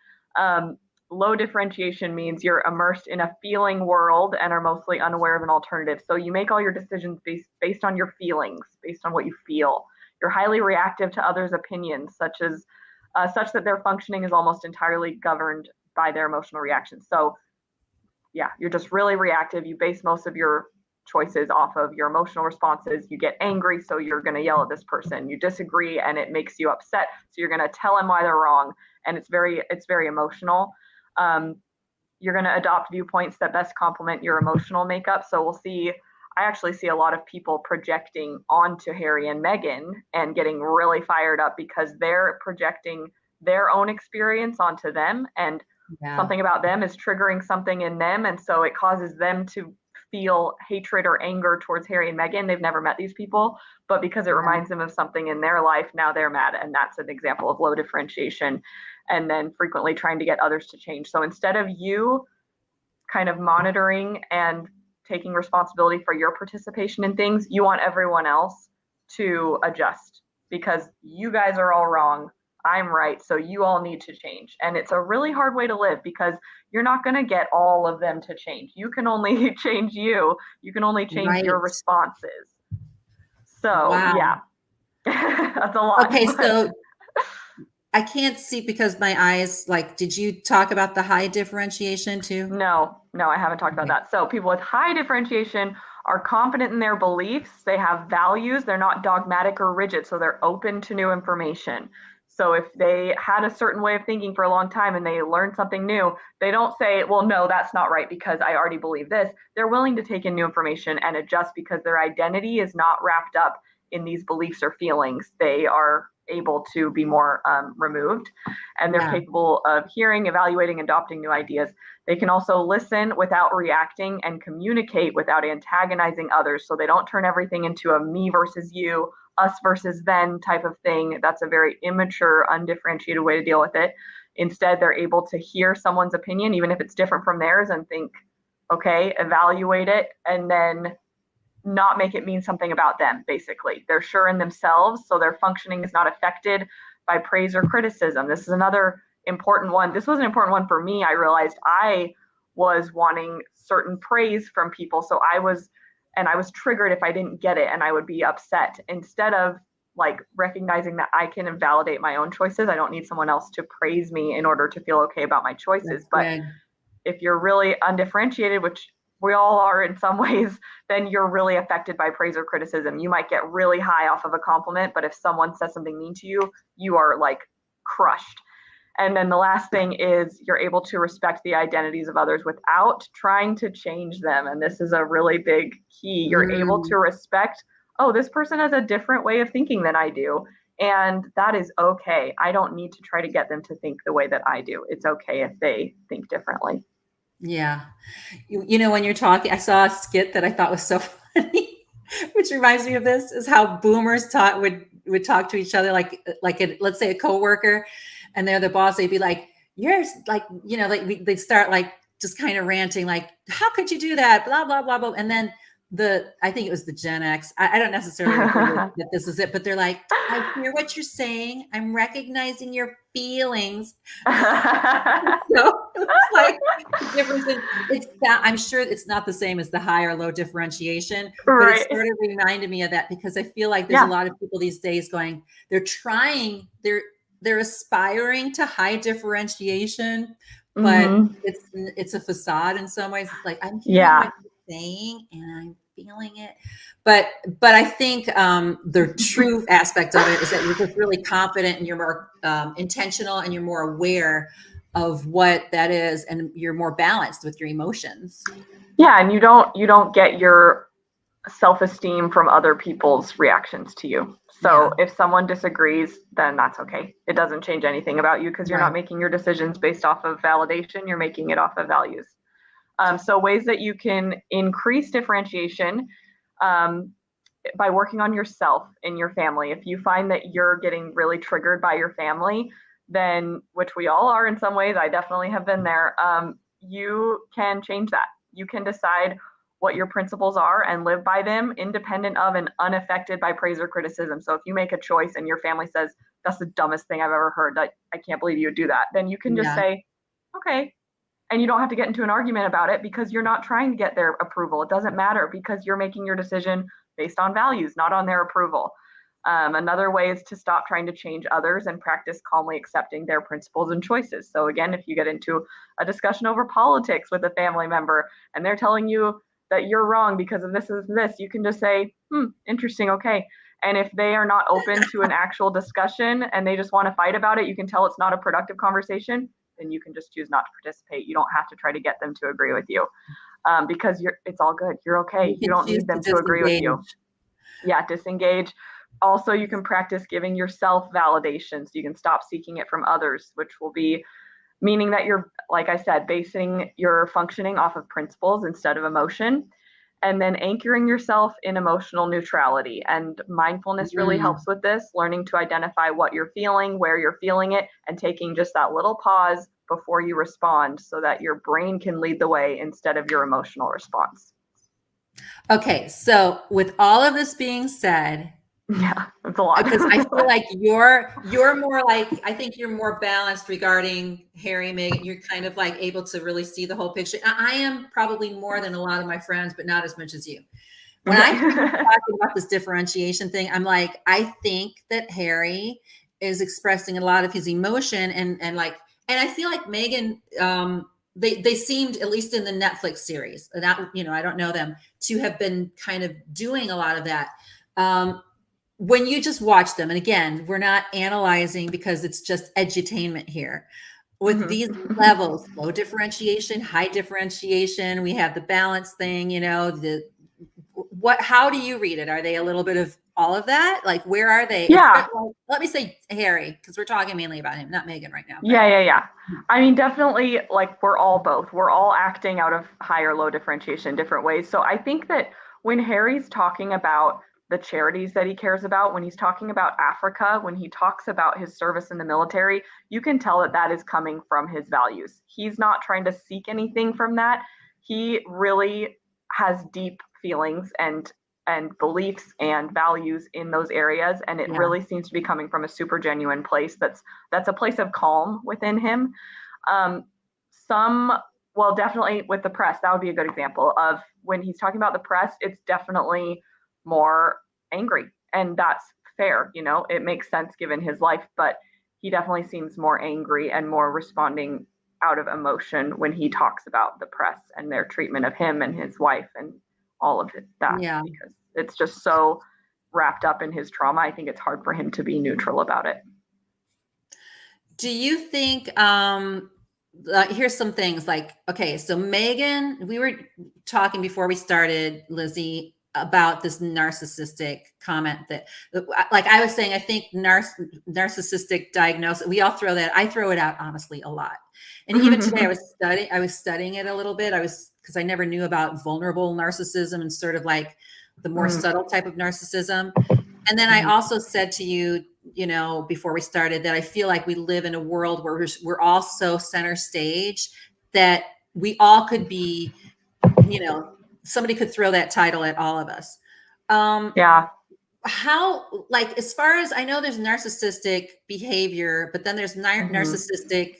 Low differentiation means you're immersed in a feeling world and are mostly unaware of an alternative. So you make all your decisions based on your feelings, based on what you feel. You're highly reactive to others' opinions, such that their functioning is almost entirely governed by their emotional reactions. So yeah, you're just really reactive. You base most of your choices off of your emotional responses. You get angry, so you're going to yell at this person. You disagree and it makes you upset, so you're going to tell them why they're wrong. And it's very emotional. You're going to adopt viewpoints that best complement your emotional makeup. So I actually see a lot of people projecting onto Harry and Meghan and getting really fired up because they're projecting their own experience onto them, and something about them is triggering something in them. And so it causes them to feel hatred or anger towards Harry and Meghan. They've never met these people, but because it reminds them of something in their life, now they're mad. And that's an example of low differentiation. And then frequently trying to get others to change. So instead of you kind of monitoring and taking responsibility for your participation in things, you want everyone else to adjust because you guys are all wrong. I'm right. So you all need to change. And it's a really hard way to live because you're not going to get all of them to change. You can only change you. You can only change your responses. So yeah, that's a lot. Okay. So I can't see because my eyes, like, did you talk about the high differentiation too? No, I haven't talked about that. So people with high differentiation are confident in their beliefs. They have values. They're not dogmatic or rigid. So they're open to new information. So if they had a certain way of thinking for a long time and they learned something new, they don't say, well, no, that's not right because I already believe this. They're willing to take in new information and adjust because their identity is not wrapped up in these beliefs or feelings. They are able to be more removed, and they're capable of hearing, evaluating, adopting new ideas. They can also listen without reacting and communicate without antagonizing others. So they don't turn everything into a me versus you, us versus them type of thing. That's a very immature, undifferentiated way to deal with it. Instead, they're able to hear someone's opinion, even if it's different from theirs, and think, okay, evaluate it, and then not make it mean something about them, basically. They're sure in themselves, so their functioning is not affected by praise or criticism. This is another important one. This was an important one for me. I realized I was wanting certain praise from people, so I was triggered if I didn't get it, and I would be upset. Instead of like recognizing that I can validate my own choices, I don't need someone else to praise me in order to feel okay about my choices. But if you're really undifferentiated, which we all are in some ways, then you're really affected by praise or criticism. You might get really high off of a compliment, but if someone says something mean to you, you are like crushed. And then the last thing is you're able to respect the identities of others without trying to change them. And this is a really big key. You're able to respect, oh, this person has a different way of thinking than I do. And that is okay. I don't need to try to get them to think the way that I do. It's okay if they think differently. Yeah. You know, when you're talking, I saw a skit that I thought was so funny, which reminds me of this, is how boomers would talk to each other, like let's say a coworker, and they're the boss. They'd be like, you're like, you know, like they start like just kind of ranting, like, how could you do that? Blah, blah, blah, blah. And then I think it was the Gen X. I don't necessarily agree that this is it, but they're like, I hear what you're saying. I'm recognizing your feelings. So it's like the difference it's that I'm sure it's not the same as the high or low differentiation, but it sort of reminded me of that because I feel like there's a lot of people these days going, they're aspiring to high differentiation, but it's a facade in some ways. It's like, I'm hearing what you're saying and I'm feeling it. But I think the true aspect of it is that you're just really confident and you're more intentional and you're more aware of what that is, and you're more balanced with your emotions. Yeah, and you don't get your self-esteem from other people's reactions to you. So if someone disagrees, then that's okay. It doesn't change anything about you because you're not making your decisions based off of validation. You're making it off of values. So ways that you can increase differentiation by working on yourself and your family. If you find that you're getting really triggered by your family, then, which we all are in some ways, I definitely have been there, you can change that. You can decide what your principles are and live by them independent of and unaffected by praise or criticism. So if you make a choice and your family says, that's the dumbest thing I've ever heard, I can't believe you would do that, then you can just say, okay. And you don't have to get into an argument about it because you're not trying to get their approval. It doesn't matter because you're making your decision based on values, not on their approval. Another way is to stop trying to change others and practice calmly accepting their principles and choices. So again, if you get into a discussion over politics with a family member and they're telling you that you're wrong because of this and this, you can just say, interesting, okay. And if they are not open to an actual discussion and they just want to fight about it, you can tell it's not a productive conversation, then you can just choose not to participate. You don't have to try to get them to agree with you because it's all good. You're okay. You don't need them to agree with you. Yeah, disengage. Also, you can practice giving yourself validation. So you can stop seeking it from others, which will be meaning that you're, like I said, basing your functioning off of principles instead of emotion. And then anchoring yourself in emotional neutrality. And mindfulness really helps with this, learning to identify what you're feeling, where you're feeling it, and taking just that little pause before you respond so that your brain can lead the way instead of your emotional response. Okay, so with all of this being said, yeah, it's a lot. Because I feel like you're more like, I think you're more balanced regarding Harry, Meghan. You're kind of like able to really see the whole picture. I am probably more than a lot of my friends, but not as much as you. When I think talking about this differentiation thing, I'm like, I think that Harry is expressing a lot of his emotion and I feel like Meghan, they seemed, at least in the Netflix series, that, you know, I don't know them, to have been kind of doing a lot of that. When you just watch them, and again, we're not analyzing because it's just edutainment here. With these levels, low differentiation, high differentiation, we have the balance thing, you know, how do you read it? Are they a little bit of all of that? Like, where are they? Yeah. Let me say Harry, because we're talking mainly about him, not Meghan right now. But. Yeah. I mean, definitely, like, we're all both. We're all acting out of high or low differentiation in different ways. So I think that when Harry's talking about the charities that he cares about, when he's talking about Africa, when he talks about his service in the military, you can tell that that is coming from his values. He's not trying to seek anything from that. He really has deep feelings and beliefs and values in those areas, and it really seems to be coming from a super genuine place that's a place of calm within him. Definitely with the press, that would be a good example of when he's talking about the press, it's definitely more angry, and that's fair, you know, it makes sense given his life, but he definitely seems more angry and more responding out of emotion when he talks about the press and their treatment of him and his wife and all of that, because it's just so wrapped up in his trauma. I think it's hard for him to be neutral about it. Do you think here's some things like, okay, so Meghan, we were talking before we started, Lizzie, about this narcissistic comment that, like I was saying, I think narcissistic diagnosis, we all I throw it out honestly a lot. And even today I was studying it a little bit. Because I never knew about vulnerable narcissism and sort of like the more subtle type of narcissism. And then I also said to you, before we started, that I feel like we live in a world where we're all so center stage that we all could be, somebody could throw that title at all of us. Yeah. How, like, as far as I know, there's narcissistic behavior, but then there's narcissistic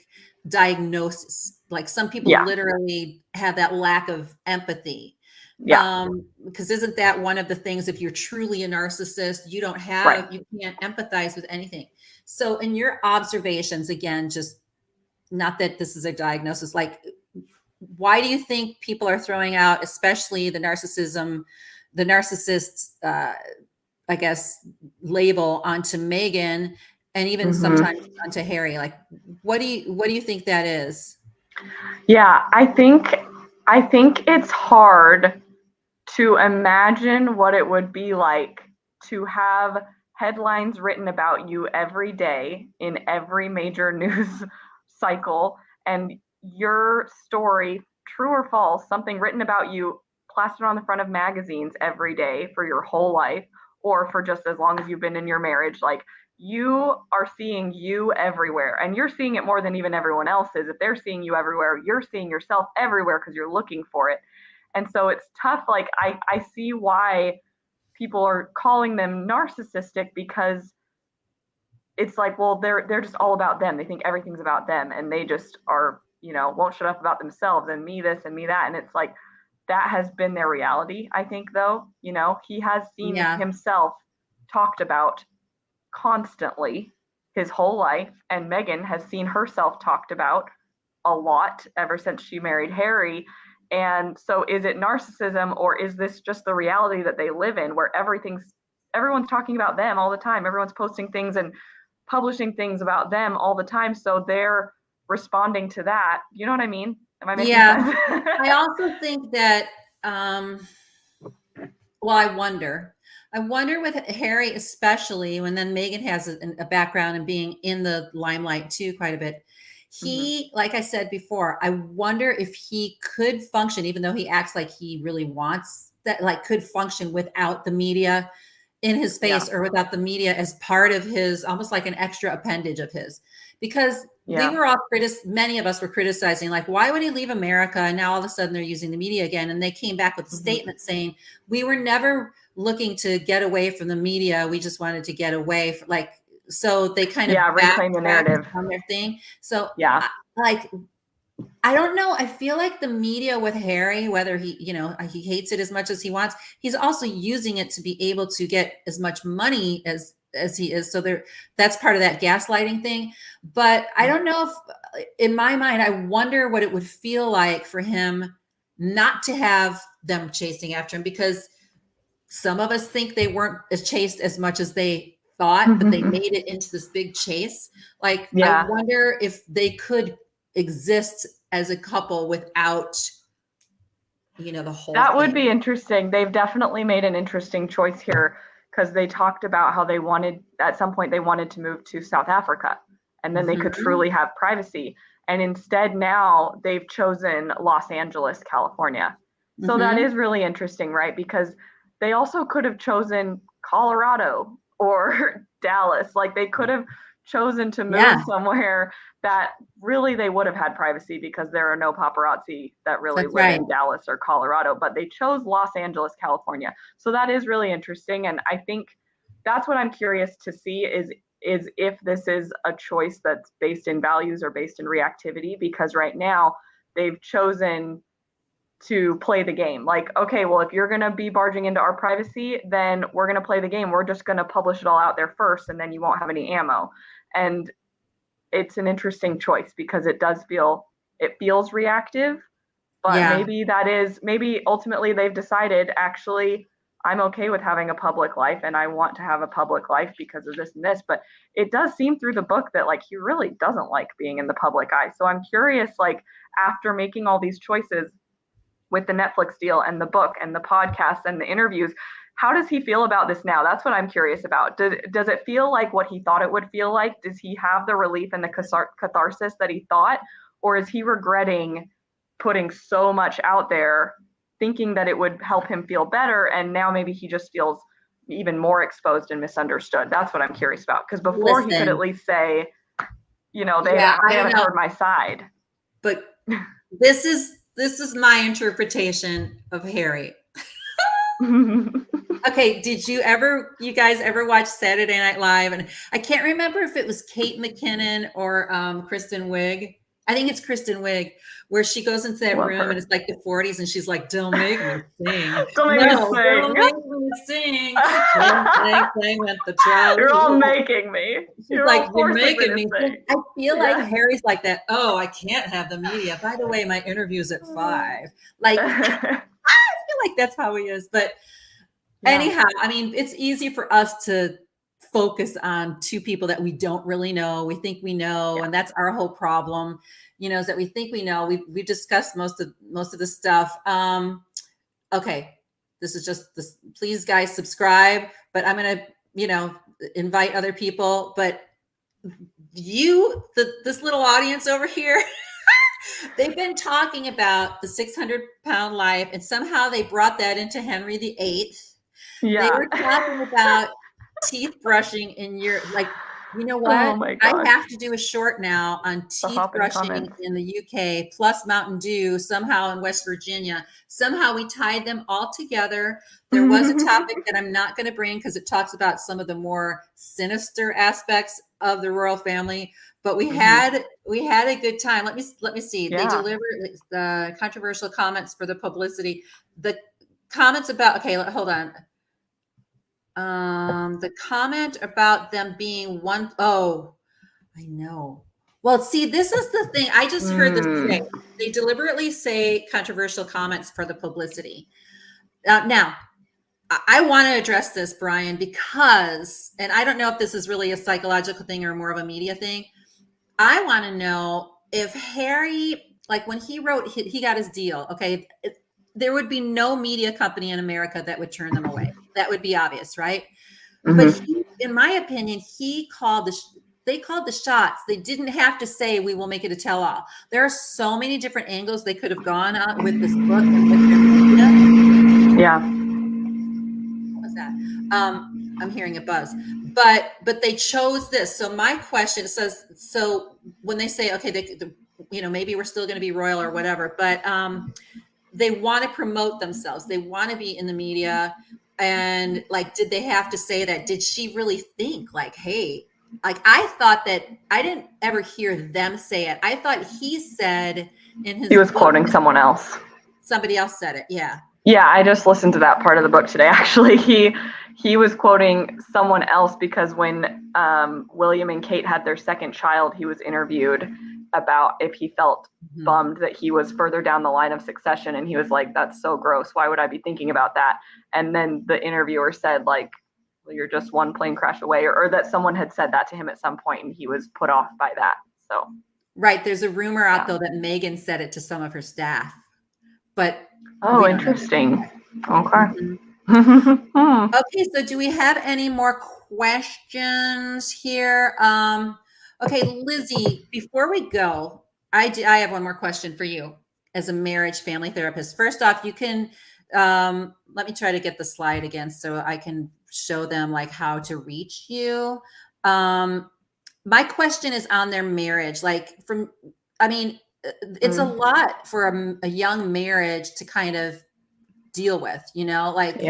diagnosis. Like some people Yeah. literally have that lack of empathy. Yeah. Because isn't that one of the things, if you're truly a narcissist, you Right. can't empathize with anything. So in your observations, again, just not that this is a diagnosis, like, why do you think people are throwing out, especially the narcissists, I guess, label onto Megan, and even sometimes onto Harry? Like, what do you think that is? Yeah, I think it's hard to imagine what it would be like to have headlines written about you every day in every major news cycle, and your story, true or false, something written about you plastered on the front of magazines every day for your whole life, or for just as long as you've been in your marriage. Like, you are seeing you everywhere, and you're seeing it more than even everyone else is. If they're seeing you everywhere, you're seeing yourself everywhere because you're looking for it. And so it's tough. Like, I see why people are calling them narcissistic, because it's like, well, they're just all about them. They think everything's about them, and they just are, won't shut up about themselves, and me this and me that. And it's like, that has been their reality, I think, though. He has seen Yeah. himself talked about constantly his whole life, and Megan has seen herself talked about a lot ever since she married Harry. And so, is it narcissism, or is this just the reality that they live in, where everyone's talking about them all the time, everyone's posting things and publishing things about them all the time, so they're responding to that? You know what I mean? Am I making sense? I also think that, well, I wonder with Harry, especially when then Megan has a background in being in the limelight too, quite a bit. He, like I said before, I wonder if he could function, even though he acts like he really wants that, like, could function without the media in his Yeah. face, or without the media as part of his, almost like an extra appendage of his. Because we were all many of us were criticizing, like, why would he leave America? And now all of a sudden they're using the media again. And they came back with a statement saying, we were never looking to get away from the media. We just wanted to get away from, like, so they kind of reclaim the narrative on their thing. So Yeah. I don't know. I feel like the media with Harry, whether he hates it as much as he wants, he's also using it to be able to get as much money as he is. So that's part of that gaslighting thing. But I don't know if, in my mind, I wonder what it would feel like for him not to have them chasing after him, because some of us think they weren't as chased as much as they thought, but they made it into this big chase. Like, I wonder if they could exist as a couple without, the whole That thing. would be interesting. They've definitely made an interesting choice here, because they talked about how at some point they wanted to move to South Africa, and then they could truly have privacy. And instead now they've chosen Los Angeles, California. So that is really interesting, right? Because they also could have chosen Colorado or Dallas. Like, they could have chosen to move somewhere that really they would have had privacy, because there are no paparazzi that really live in Dallas or Colorado. But they chose Los Angeles, California. So that is really interesting. And I think that's what I'm curious to see is if this is a choice that's based in values or based in reactivity, because right now they've chosen to play the game. Like, okay, well, if you're going to be barging into our privacy, then we're going to play the game. We're just going to publish it all out there first, and then you won't have any ammo. And it's an interesting choice, because it feels reactive, but maybe ultimately they've decided, actually, I'm okay with having a public life, and I want to have a public life because of this and this. But it does seem through the book that, like, he really doesn't like being in the public eye. So I'm curious, like, after making all these choices with the Netflix deal and the book and the podcast and the interviews, how does he feel about this now? That's what I'm curious about. Does it feel like what he thought it would feel like? Does he have the relief and the catharsis that he thought? Or is he regretting putting so much out there, thinking that it would help him feel better, and now maybe he just feels even more exposed and misunderstood? That's what I'm curious about. Because before he could at least say, you know, they haven't heard my side. But this is my interpretation of Harry. Okay, did you guys ever watch Saturday Night Live? And I can't remember if it was Kate McKinnon or Kristen Wiig. I think it's Kristen Wiig, where she goes into that room and it's like the 40s and she's like, "Don't make me sing. Don't make me sing. Don't make me sing. Sing with the child." You're all making me. You're making me sing. I feel like Harry's like that. "Oh, I can't have the media. By the way, my interview's at 5." Like, I feel like that's how he is. But anyhow, I mean, it's easy for us to focus on two people that we don't really know. We think we know, and that's our whole problem, you know, is that we think we know. We've discussed most of the stuff. Okay, this is just this. Please, guys, subscribe. But I'm gonna, you know, invite other people. But this little audience over here, they've been talking about the 600-pound life, and somehow they brought that into Henry VIII. Yeah. They were talking about teeth brushing in your, like, you know what? Oh my gosh. I have to do a short now on teeth brushing in the UK plus Mountain Dew, somehow in West Virginia. Somehow we tied them all together. There was a topic that I'm not going to bring because it talks about some of the more sinister aspects of the royal family. But we had a good time. Let me see. They delivered the controversial comments for the publicity. The comments about, okay, hold on. The comment about them being I know. Well, see, this is the thing. I just heard this today. They deliberately say controversial comments for the publicity. Now, I want to address this, Brian, because, and I don't know if this is really a psychological thing or more of a media thing. I want to know if Harry, like when he wrote, he got his deal. Okay. There would be no media company in America that would turn them away. That would be obvious, right? But in my opinion, they called the shots. They didn't have to say, "We will make it a tell-all." There are so many different angles they could have gone on with this book and with their media. Yeah. What was that? I'm hearing a buzz. But they chose this. So my question says, so when they say, okay, you know, maybe we're still going to be royal or whatever, but they want to promote themselves. They want to be in the media. And like, did they have to say that? Did she really think like, hey, like, I thought that I didn't ever hear them say it. I thought he said in his He was book, quoting someone else. Somebody else said it. Yeah. Yeah. I just listened to that part of the book today. Actually, he was quoting someone else because when William and Kate had their second child, he was interviewed about if he felt bummed that he was further down the line of succession, and he was like, "That's so gross. Why would I be thinking about that?" And then the interviewer said, like, "Well, you're just one plane crash away," or that someone had said that to him at some point, and he was put off by that. So right, there's a rumor out though that Meghan said it to some of her staff, but interesting. Okay. Okay, so do we have any more questions here? Okay, Lizzie, before we go, I have one more question for you as a marriage family therapist. First off, you can, let me try to get the slide again so I can show them like how to reach you. My question is on their marriage. Like it's a lot for a young marriage to kind of deal with, you know, like,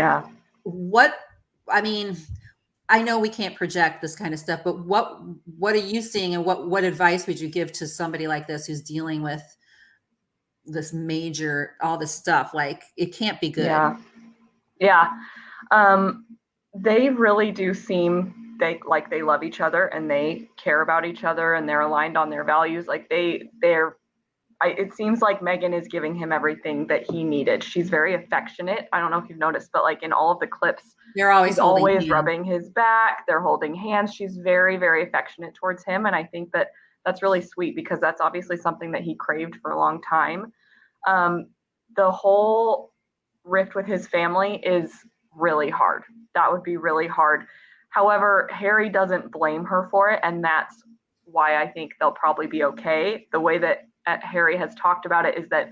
I know we can't project this kind of stuff, but what are you seeing, and what advice would you give to somebody like this who's dealing with this all this stuff? Like, it can't be good. They really do seem they love each other and they care about each other and they're aligned on their values. Like it seems like Meghan is giving him everything that he needed. She's very affectionate. I don't know if you've noticed, but like in all of the clips, she's always rubbing his back. They're holding hands. She's very, very affectionate towards him. And I think that that's really sweet because that's obviously something that he craved for a long time. The whole rift with his family is really hard. That would be really hard. However, Harry doesn't blame her for it. And that's why I think they'll probably be okay. The way that Harry has talked about it is that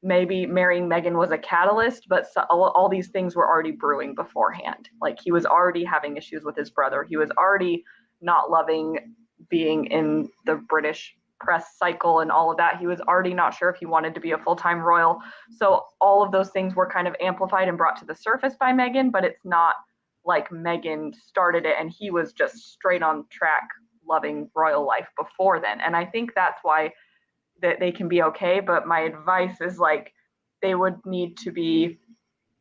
maybe marrying Meghan was a catalyst, but all these things were already brewing beforehand. Like he was already having issues with his brother. He was already not loving being in the British press cycle and all of that. He was already not sure if he wanted to be a full-time royal. So all of those things were kind of amplified and brought to the surface by Meghan, but it's not like Meghan started it and he was just straight on track loving royal life before then. And I think that's why that they can be okay. But my advice is like they would need to be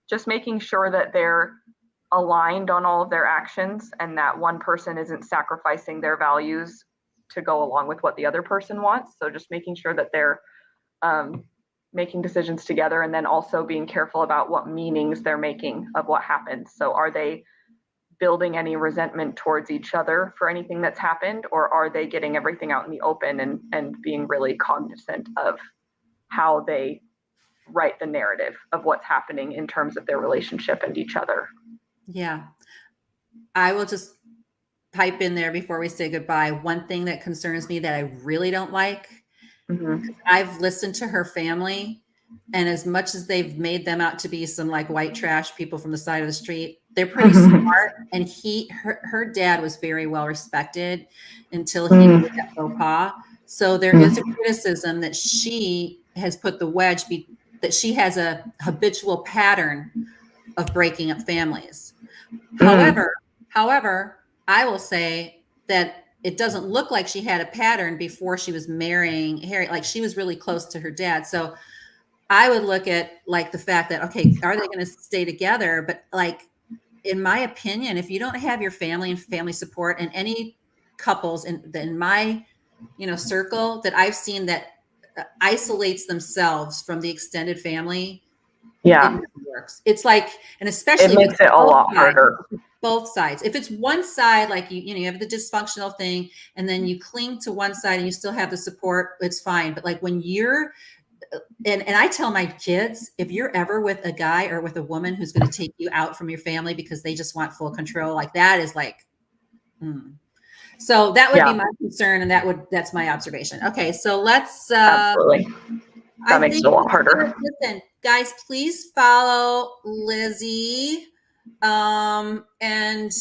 just making sure that they're aligned on all of their actions and that one person isn't sacrificing their values to go along with what the other person wants. So just making sure that they're making decisions together, and then also being careful about what meanings they're making of what happened. So are they building any resentment towards each other for anything that's happened, or are they getting everything out in the open and being really cognizant of how they write the narrative of what's happening in terms of their relationship and each other? Yeah. I will just pipe in there before we say goodbye. One thing that concerns me that I really don't like, I've listened to her family, and as much as they've made them out to be some like white trash people from the side of the street, they're pretty smart. And her dad was very well respected until he made that faux pas. So there is a criticism that she has put the wedge, that she has a habitual pattern of breaking up families. However, I will say that it doesn't look like she had a pattern before she was marrying Harry. Like she was really close to her dad. So I would look at like the fact that, okay, are they going to stay together? But like, in my opinion, if you don't have your family and family support, and any couples in my, circle that I've seen that isolates themselves from the extended family, it never works. It's like, and especially it makes it a lot harder. Both sides. If it's one side, like you have the dysfunctional thing, and then you cling to one side and you still have the support, it's fine. But like when you're, and I tell my kids, if you're ever with a guy or with a woman who's going to take you out from your family because they just want full control, like that is like, So that would be my concern, and that's my observation. Okay, so let's absolutely. That makes it a lot harder. Listen, guys, please follow Lizzie. And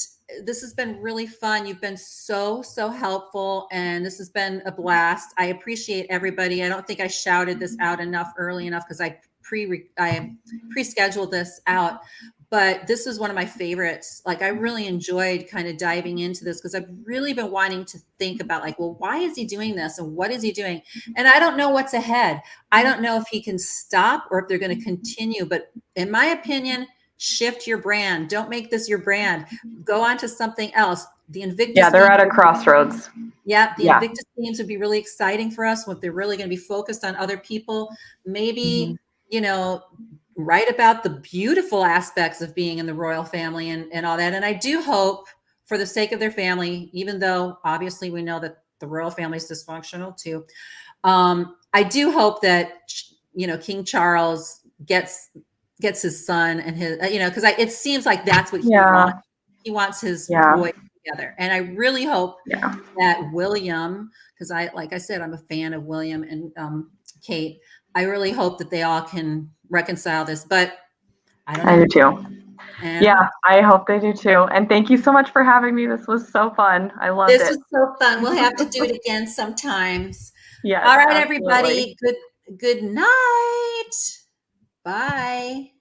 this has been really fun. You've been so helpful, and this has been a blast. I appreciate everybody. I don't think I shouted this out early enough because I pre-scheduled this out. But this was one of my favorites. Like I really enjoyed kind of diving into this because I've really been wanting to think about like, well, why is he doing this? And what is he doing? And I don't know what's ahead. I don't know if he can stop or if they're going to continue. But in my opinion, shift your brand. Don't make this your brand. Go on to something else. The Invictus. Yeah, they're at a crossroads. Yeah, the Invictus themes would be really exciting for us if they're really going to be focused on other people. Maybe, write about the beautiful aspects of being in the royal family and all that. And I do hope, for the sake of their family, even though obviously we know that the royal family is dysfunctional too, I do hope that King Charles gets his son and his, because it seems like that's what he wants. He wants his boys together, and I really hope that William, because like I said, I'm a fan of William and Kate. I really hope that they all can reconcile this, but I don't know. I do too. And I hope they do too. And thank you so much for having me. This was so fun. I loved it. This was so fun. We'll have to do it again sometimes. Yes. All right, everybody. Good night. Bye.